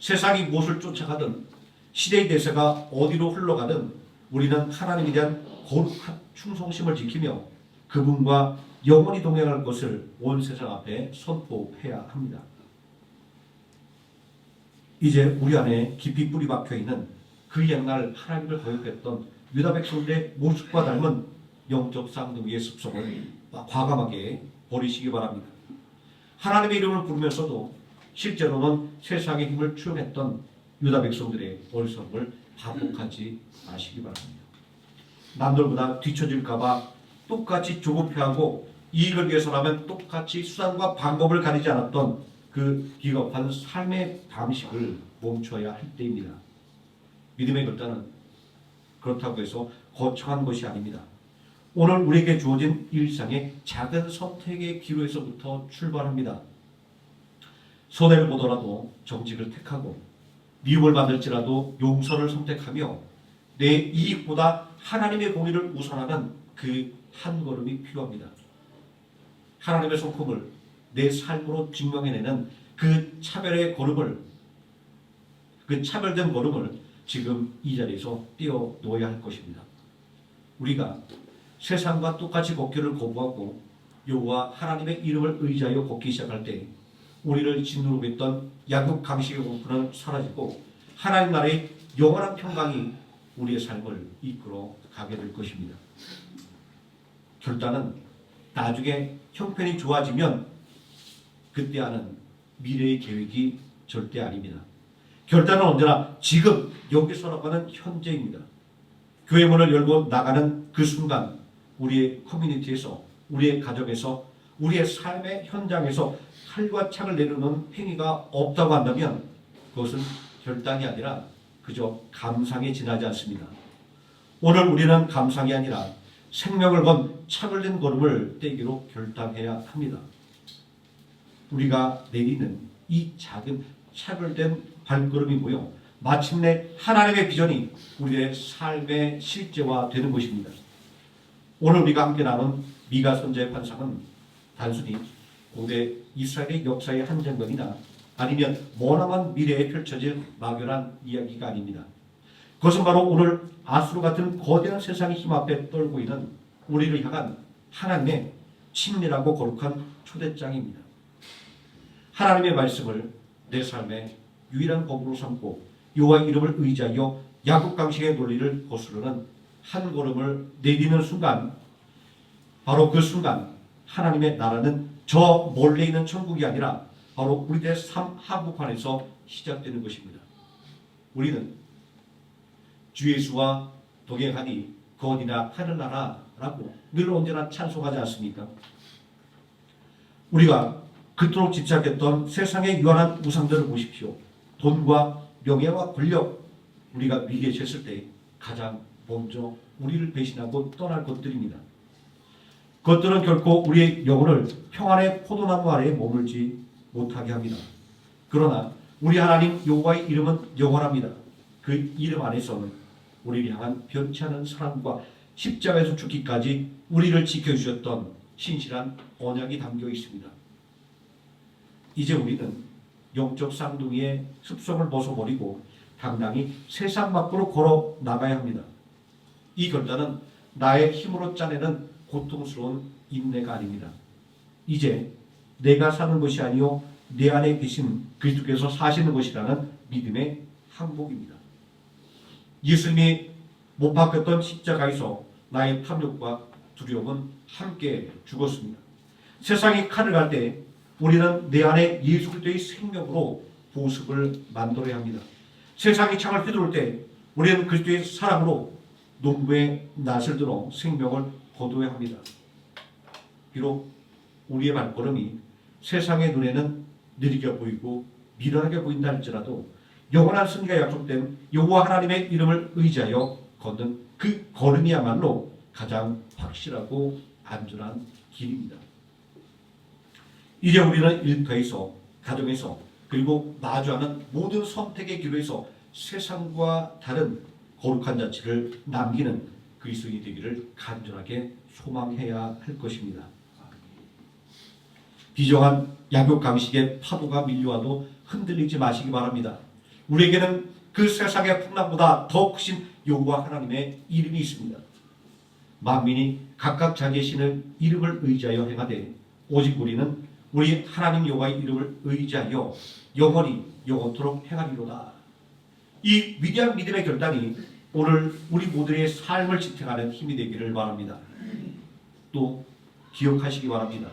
세상이 무엇을 쫓아가든 시대의 대세가 어디로 흘러가든 우리는 하나님에 대한 거룩한 충성심을 지키며 그분과 영원히 동행할 것을 온 세상 앞에 선포해야 합니다. 이제 우리 안에 깊이 뿌리 박혀 있는 그 옛날 하나님을 거역했던 유다 백성들의 모습과 닮은 영적 쌍둥이의 습성을 과감하게 버리시기 바랍니다. 하나님의 이름을 부르면서도 실제로는 세상의 힘을 추용했던 유다 백성들의 어리석음을 반복하지 마시기 바랍니다. 남들보다 뒤처질까봐 똑같이 조급해하고 이익을 위해서라면 똑같이 수단과 방법을 가리지 않았던 그 기겁한 삶의 방식을 멈춰야 할 때입니다. 믿음의 결단은 그렇다고 해서 거창한 것이 아닙니다. 오늘 우리에게 주어진 일상의 작은 선택의 기로에서부터 출발합니다. 손해를 보더라도 정직을 택하고 미움을 받을지라도 용서를 선택하며 내 이익보다 하나님의 공의를 우선하는 그 한 걸음이 필요합니다. 하나님의 성품을 내 삶으로 증명해내는 그 차별의 걸음을, 그 차별된 걸음을 지금 이 자리에서 띄워놓아야 할 것입니다. 우리가 세상과 똑같이 걷기를 거부하고 여호와 하나님의 이름을 의지하여 걷기 시작할 때 우리를 짓누르고 있던 양육 강식의 공포는 사라지고 하나님 나라의 영원한 평강이 우리의 삶을 이끌어 가게 될 것입니다. 결단은 나중에 형편이 좋아지면 그때 하는 미래의 계획이 절대 아닙니다. 결단은 언제나 지금 여기서라고 하는 현재입니다. 교회 문을 열고 나가는 그 순간 우리의 커뮤니티에서, 우리의 가정에서, 우리의 삶의 현장에서 칼과 창을 내려놓는 행위가 없다고 한다면 그것은 결단이 아니라 그저 감상에 지나지 않습니다. 오늘 우리는 감상이 아니라 생명을 건 차별된 걸음을 떼기로 결단해야 합니다. 우리가 내리는 이 작은 차별된 발걸음이 모여 마침내 하나님의 비전이 우리의 삶의 실제화되는 것입니다. 오늘 우리가 함께 나눈 미가 선자의 환상은 단순히 고대 이스라엘의 역사의 한 장면이나 아니면 머나먼 미래에 펼쳐질 막연한 이야기가 아닙니다. 그것은 바로 오늘 아수르 같은 거대한 세상의 힘 앞에 떨고 있는 우리를 향한 하나님의 친밀하고 거룩한 초대장입니다. 하나님의 말씀을 내 삶의 유일한 법으로 삼고 여호와 이름을 의지하여 야곱 강식의 논리를 거스르는 한 걸음을 내디는 순간, 바로 그 순간 하나님의 나라는 저 멀리 있는 천국이 아니라 바로 우리들의 삶 한복판에서 시작되는 것입니다. 우리는 주 예수와 동행하니 거니나 하늘나라라고 늘 언제나 찬송하지 않습니까? 우리가 그토록 집착했던 세상의 유한한 우상들을 보십시오. 돈과 명예와 권력, 우리가 위기에 처했을 때 가장 먼저 우리를 배신하고 떠날 것들입니다. 그것들은 결코 우리의 영혼을 평안의 포도나무 아래에 머물지 못하게 합니다. 그러나 우리 하나님 여호와의 이름은 영원합니다. 그 이름 안에서는 우리를 향한 변치 않은 사랑과 십자가에서 죽기까지 우리를 지켜주셨던 신실한 언약이 담겨 있습니다. 이제 우리는 영적 쌍둥이의 습성을 벗어버리고 당당히 세상 밖으로 걸어 나가야 합니다. 이 결단은 나의 힘으로 짜내는 고통스러운 인내가 아닙니다. 이제 내가 사는 것이 아니요 내 안에 계신 그리스도께서 사시는 것이라는 믿음의 항복입니다. 예수님이 못 박혔던 십자가에서 나의 탐욕과 두려움은 함께 죽었습니다. 세상이 칼을 갈 때 우리는 내 안에 예수 그리스도의 생명으로 보습을 만들어야 합니다. 세상이 창을 휘두를 때 우리는 그리스도의 사랑으로 농부의 낫을 들어 생명을 거둬야 합니다. 비록 우리의 발걸음이 세상의 눈에는 느리게 보이고 미련하게 보인다 할지라도 영원한 승리가 약속된 여호와 하나님의 이름을 의지하여 걷는 그 걸음이야말로 가장 확실하고 안전한 길입니다. 이제 우리는 일터에서, 가정에서, 그리고 마주하는 모든 선택의 기로에서 세상과 다른 거룩한 자치를 남기는 그리스도인이 되기를 간절하게 소망해야 할 것입니다. 비정한 야곱 강식의 파도가 밀려와도 흔들리지 마시기 바랍니다. 우리에게는 그 세상의 풍랑보다 더 크신 여호와 하나님의 이름이 있습니다. 만민이 각각 자기의 신을 이름을 의지하여 행하되 오직 우리는 우리 하나님 여호와의 이름을 의지하여 영원토록 행하리로다. 이 위대한 믿음의 결단이 오늘 우리 모두의 삶을 지탱하는 힘이 되기를 바랍니다. 또 기억하시기 바랍니다.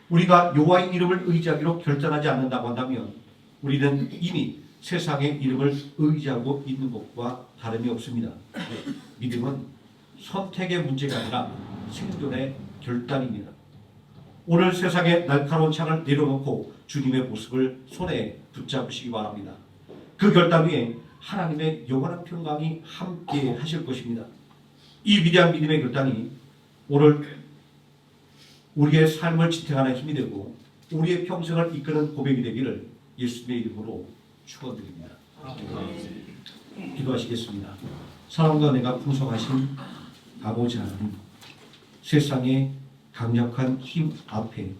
우리가 여호와의 이름을 의지하기로 결단하지 않는다고 한다면 우리는 이미 세상의 이름을 의지하고 있는 것과 다름이 없습니다. 믿음은 선택의 문제가 아니라 생존의 결단입니다. 오늘 세상의 날카로운 창을 내려놓고 주님의 모습을 손에 붙잡으시기 바랍니다. 그 결단 위에 하나님의 영원한 평강이 함께 하실 것입니다. 이 위대한 믿음의 결단이 오늘 우리의 삶을 지탱하는 힘이 되고 우리의 평생을 이끄는 고백이 되기를 예수님의 이름으로 축원드립니다. 기도하시겠습니다. 사랑과 은혜가 풍성하신 아버지 하나님, 세상의 강력한 힘 앞에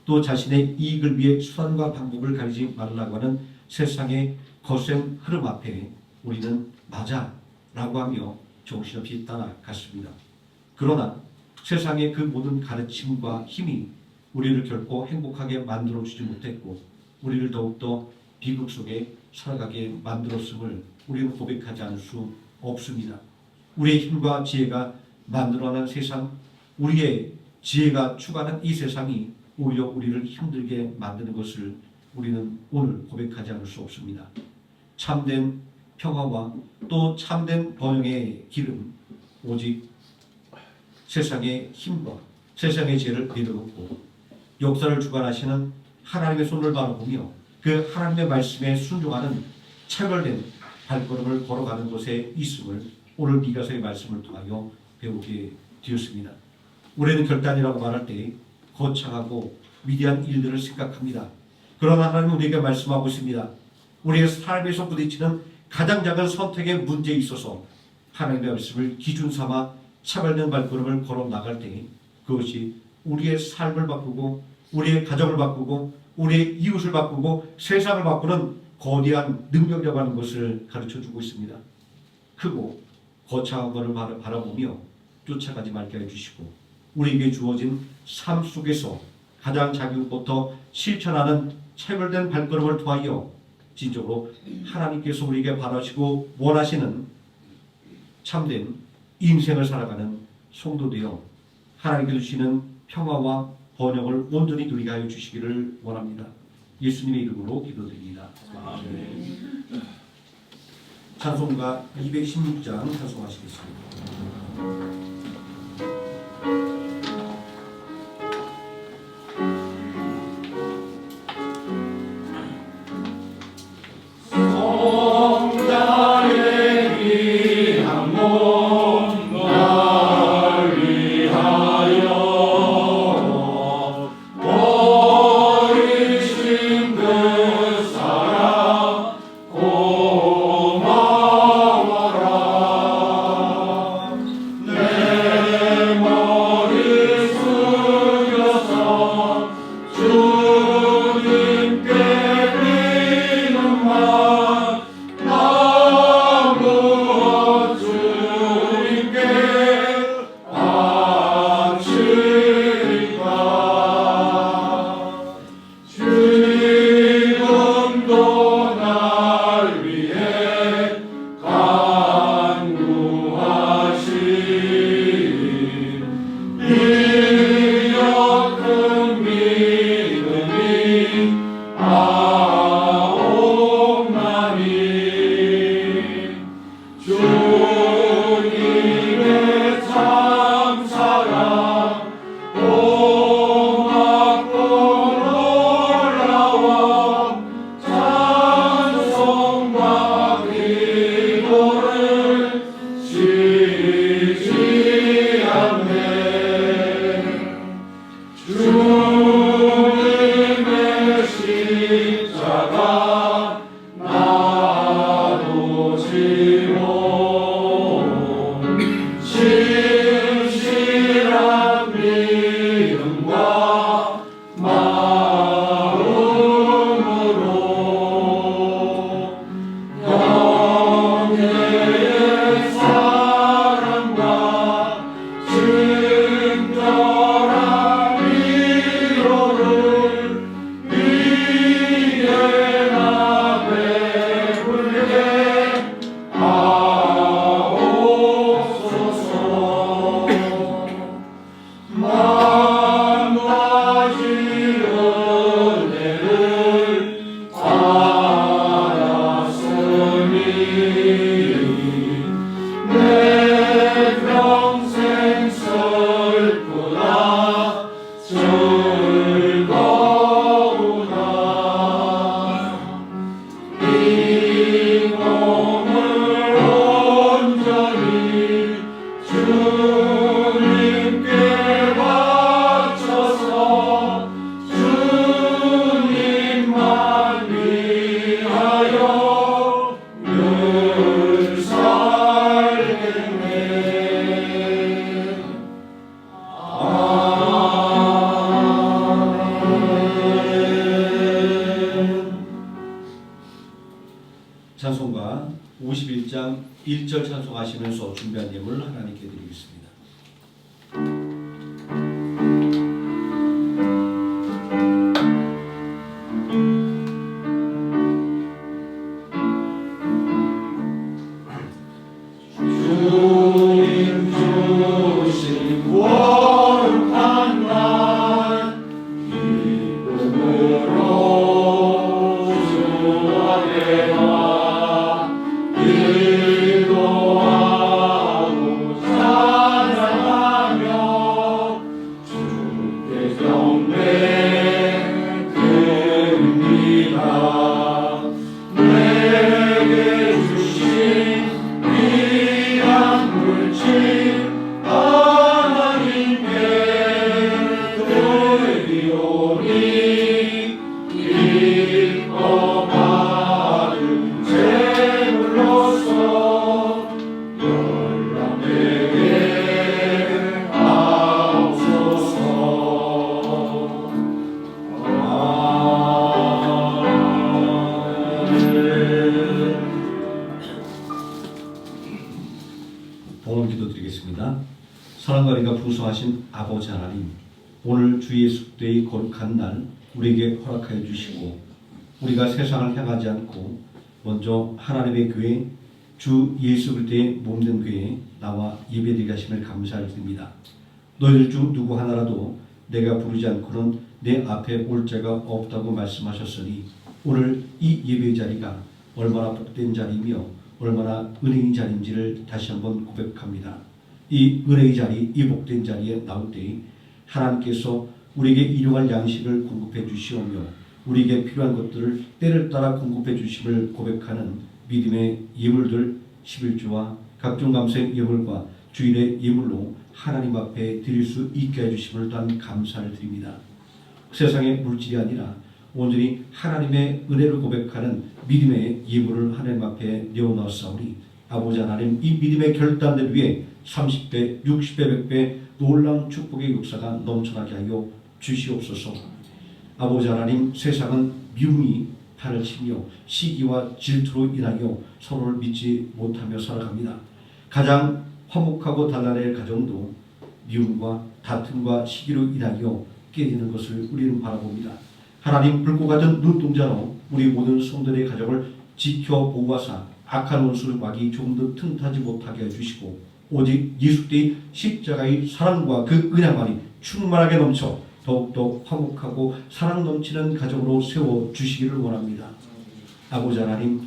또 자신의 이익을 위해 수단과 방법을 가리지 말라고 하는 세상의 거센 흐름 앞에 우리는 맞아 라고 하며 정신없이 따라갔습니다. 그러나 세상의 그 모든 가르침과 힘이 우리를 결코 행복하게 만들어주지 못했고 우리를 더욱더 비극 속에 살아가게 만들었음을 우리는 고백하지 않을 수 없습니다. 우리의 힘과 지혜가 만들어낸 세상, 우리의 지혜가 추가하는 이 세상이 오히려 우리를 힘들게 만드는 것을 우리는 오늘 고백하지 않을 수 없습니다. 참된 평화와 또 참된 번영의 길은 오직 세상의 힘과 세상의 지혜를 내려놓고 역사를 주관하시는 하나님의 손을 바라보며 그 하나님의 말씀에 순종하는 차별된 발걸음을 걸어가는 곳에 있음을 오늘 미가서의 말씀을 통하여 배우게 되었습니다. 우리는 결단이라고 말할 때 거창하고 위대한 일들을 생각합니다. 그러나 하나님은 우리에게 말씀하고 있습니다. 우리의 삶에서 부딪히는 가장 작은 선택의 문제에 있어서 하나님의 말씀을 기준 삼아 차별된 발걸음을 걸어 나갈 때 그것이 우리의 삶을 바꾸고 우리의 가정을 바꾸고 우리의 이웃을 바꾸고 세상을 바꾸는 거대한 능력이라고 하는 것을 가르쳐주고 있습니다. 크고 거창한 것을 바라보며 쫓아가지 말게 해주시고 우리에게 주어진 삶 속에서 가장 자기부터 실천하는 차별된 발걸음을 통하여 진정으로 하나님께서 우리에게 바라시고 원하시는 참된 인생을 살아가는 성도 되어 하나님께 주시는 평화와 번영을 온전히 누리게 하여 주시기를 원합니다. 예수님의 이름으로 기도드립니다. 아멘. 찬송가 216장 찬송하시겠습니다. 내 찬송가 51장 1절 찬송하시면서 준비한 예물 하나님께 드리겠습니다. 주님 주신 거룩한 날 기쁨으로 주 앞에 와 기도하고 찬양하며 주께 경배 드립니다. 내게 주신 귀한 물질 하나님께 드리오니 기뻐 받은 제물로서 열람되게 하옵소서. 봉헌 기도드리겠습니다. 사랑과 은혜가 풍성하신 아버지 하나님, 오늘 주 예수 그리스도의 거룩한 날 우리에게 허락하여 주시고 우리가 세상을 향하지 않고 먼저 하나님의 교회 주 예수 그리스도의 몸된 교회에 나와 예배드리게 하심을 감사드립니다. 너희들 중 누구 하나라도 내가 부르지 않고는 내 앞에 올 자가 없다고 말씀하셨으니 오늘 이 예배 자리가 얼마나 복된 자리이며 얼마나 은혜의 자리인지를 다시 한번 고백합니다. 이 은혜의 자리, 이 복된 자리에 나올 때 하나님께서 우리에게 일용할 양식을 공급해 주시오며 우리에게 필요한 것들을 때를 따라 공급해 주심을 고백하는 믿음의 예물들 11조와 각종 감사의 예물과 주일의 예물로 하나님 앞에 드릴 수 있게 해주심을 또한 감사를 드립니다. 세상의 물질이 아니라 온전히 하나님의 은혜를 고백하는 믿음의 예물을 하나님 앞에 내어놓았사오니 아버지 하나님, 이 믿음의 결단들 위에 30배, 60배, 100배 놀라운 축복의 역사가 넘쳐나게 하여 주시옵소서. 아버지 하나님, 세상은 미움이 판을 치며 시기와 질투로 인하여 서로를 믿지 못하며 살아갑니다. 가장 화목하고 단란한 가정도 미움과 다툼과 시기로 인하여 깨지는 것을 우리는 바라봅니다. 하나님, 불꽃 같은 눈동자로 우리 모든 성도의 가정을 지켜 보호하사 악한 원수를 막이 조금 더 틈타지 못하게 해주시고 오직 예수 그리스도의 십자가의 사랑과 그 은혜만이 충만하게 넘쳐 더욱더 화목하고 사랑 넘치는 가정으로 세워주시기를 원합니다. 아버지 하나님,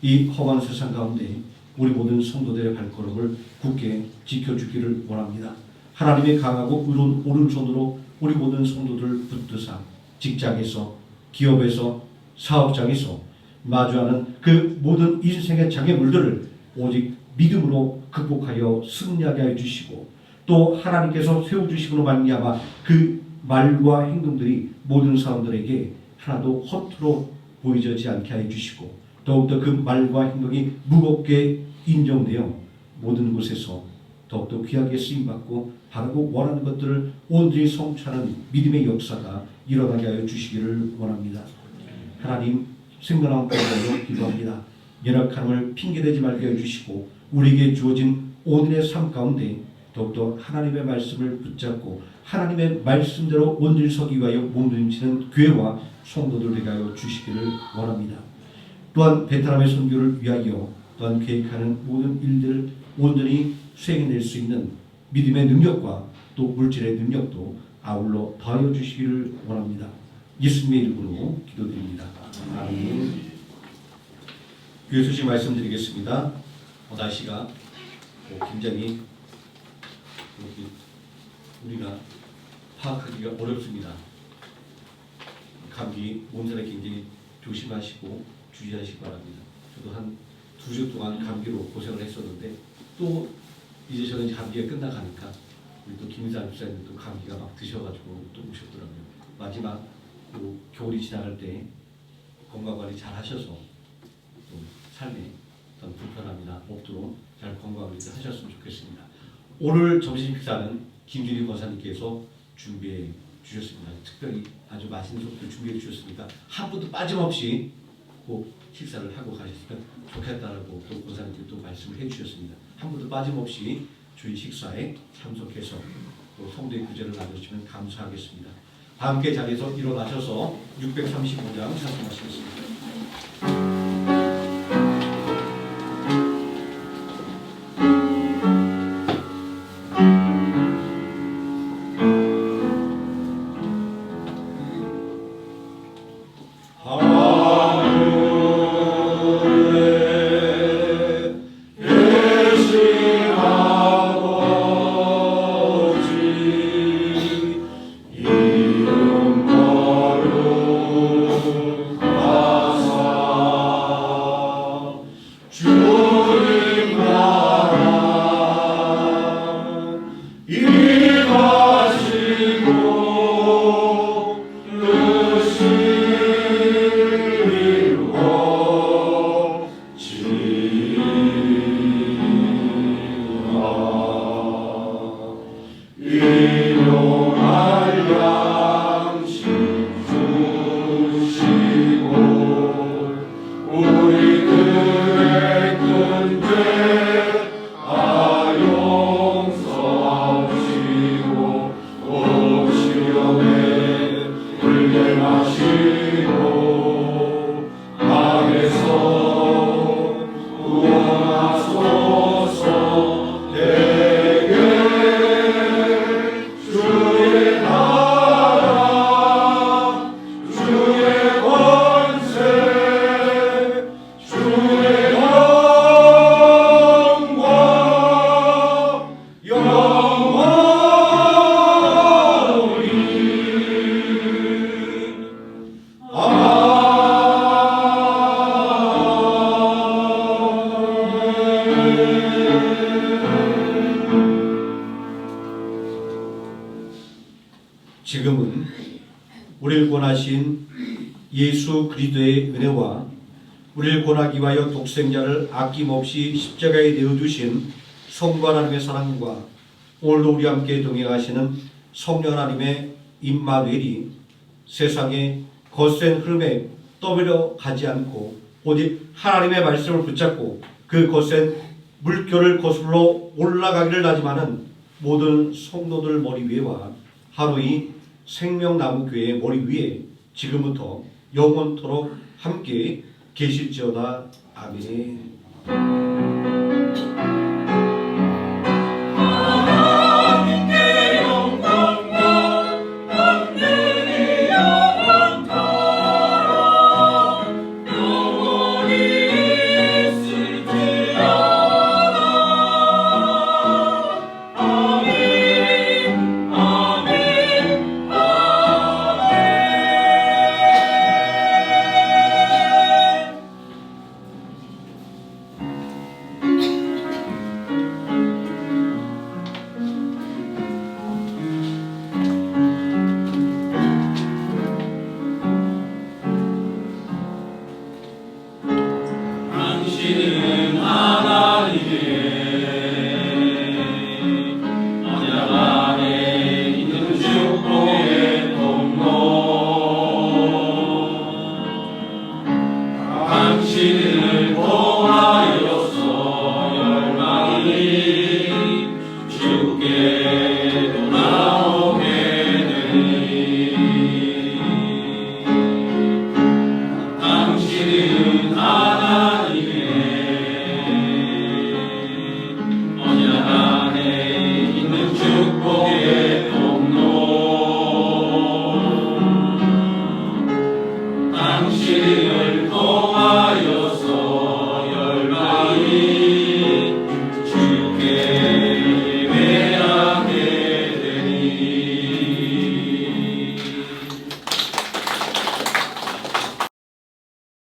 이 험한 세상 가운데 우리 모든 성도들의 발걸음을 굳게 지켜주기를 원합니다. 하나님의 강하고 의로운 오른손으로 우리 모든 성도들을 붙드사 직장에서, 기업에서, 사업장에서 마주하는 그 모든 인생의 장애물들을 오직 믿음으로 극복하여 승리하게 해주시고 또 하나님께서 세워주시므로 말미암아 그 말과 행동들이 모든 사람들에게 하나도 허투루 보이지 않게 해주시고 더욱더 그 말과 행동이 무겁게 인정되어 모든 곳에서 더욱더 귀하게 쓰임받고 바라고 원하는 것들을 온전히 성취하는 믿음의 역사가 일어나게 하여 주시기를 원합니다. 하나님, 생명나무 가운데로 기도합니다. 연약함을 핑계대지 말게 해주시고 우리에게 주어진 오늘의 삶 가운데 더욱더 하나님의 말씀을 붙잡고 하나님의 말씀대로 온전히 서기 위하여 몸부림치는 교회와 성도들 되게 하여 주시기를 원합니다. 또한 베트남의 선교를 위하여 또한 계획하는 모든 일들을 온전히 수행해낼 수 있는 믿음의 능력과 또 물질의 능력도 아울러 더하여 주시기를 원합니다. 예수님의 이름으로 기도드립니다. 아멘. 교회 소식 말씀드리겠습니다. 날씨가 굉장히 우리가 파악하기가 어렵습니다. 감기 몸살에 굉장히 조심하시고 주의하시기 바랍니다. 저도 한 2주 동안 감기로 고생을 했었는데 또 이제 저는 감기가 끝나가니까 우리 또 김인사 집사님 또 감기가 막 드셔가지고 또 오셨더라고요. 마지막 또 겨울이 지나갈 때 건강관리 잘 하셔서 또 삶에 어떤 불편함이나 없도록 잘 건강관리 하셨으면 좋겠습니다. 오늘 점심 식사는 김준희 권사님께서 준비해 주셨습니다. 특별히 아주 맛있는 것들 준비해 주셨으니까 한 분도 빠짐없이 꼭 식사를 하고 가셨으면 좋겠다라고 또 권사님께 또 말씀을 해주셨습니다. 한 분도 빠짐없이 주일 식사에 참석해서 또 성도의 구제를 나눠주시면 감사하겠습니다. 다 함께 자리에서 일어나셔서 635장 찬송하시겠습니다. 지금은 우리를 구원하신 예수 그리스도의 은혜와 우리를 구원하기 위하여 독생자를 아낌없이 십자가에 내어주신 성부 하나님의 사랑과 오늘도 우리와 함께 동행하시는 성령 하나님의 임마누엘이 세상의 거센 흐름에 떠밀려 가지 않고 오직 하나님의 말씀을 붙잡고 그 거센 물결을 거슬러 올라가기를 하지만은 모든 성도들 머리 위에와 하루 이 생명나무교회의 머리 위에 지금부터 영원토록 함께 계실지어다. 아멘. 하나님께 영광과 권능이 영원토록 영원히 있을지어다. 아멘. 아멘. 당신은 하나님의 언약 안에 있는 축복의 통로. 당신을 통하여서 열방이 주께 돌아오게 되니 당신은 하나님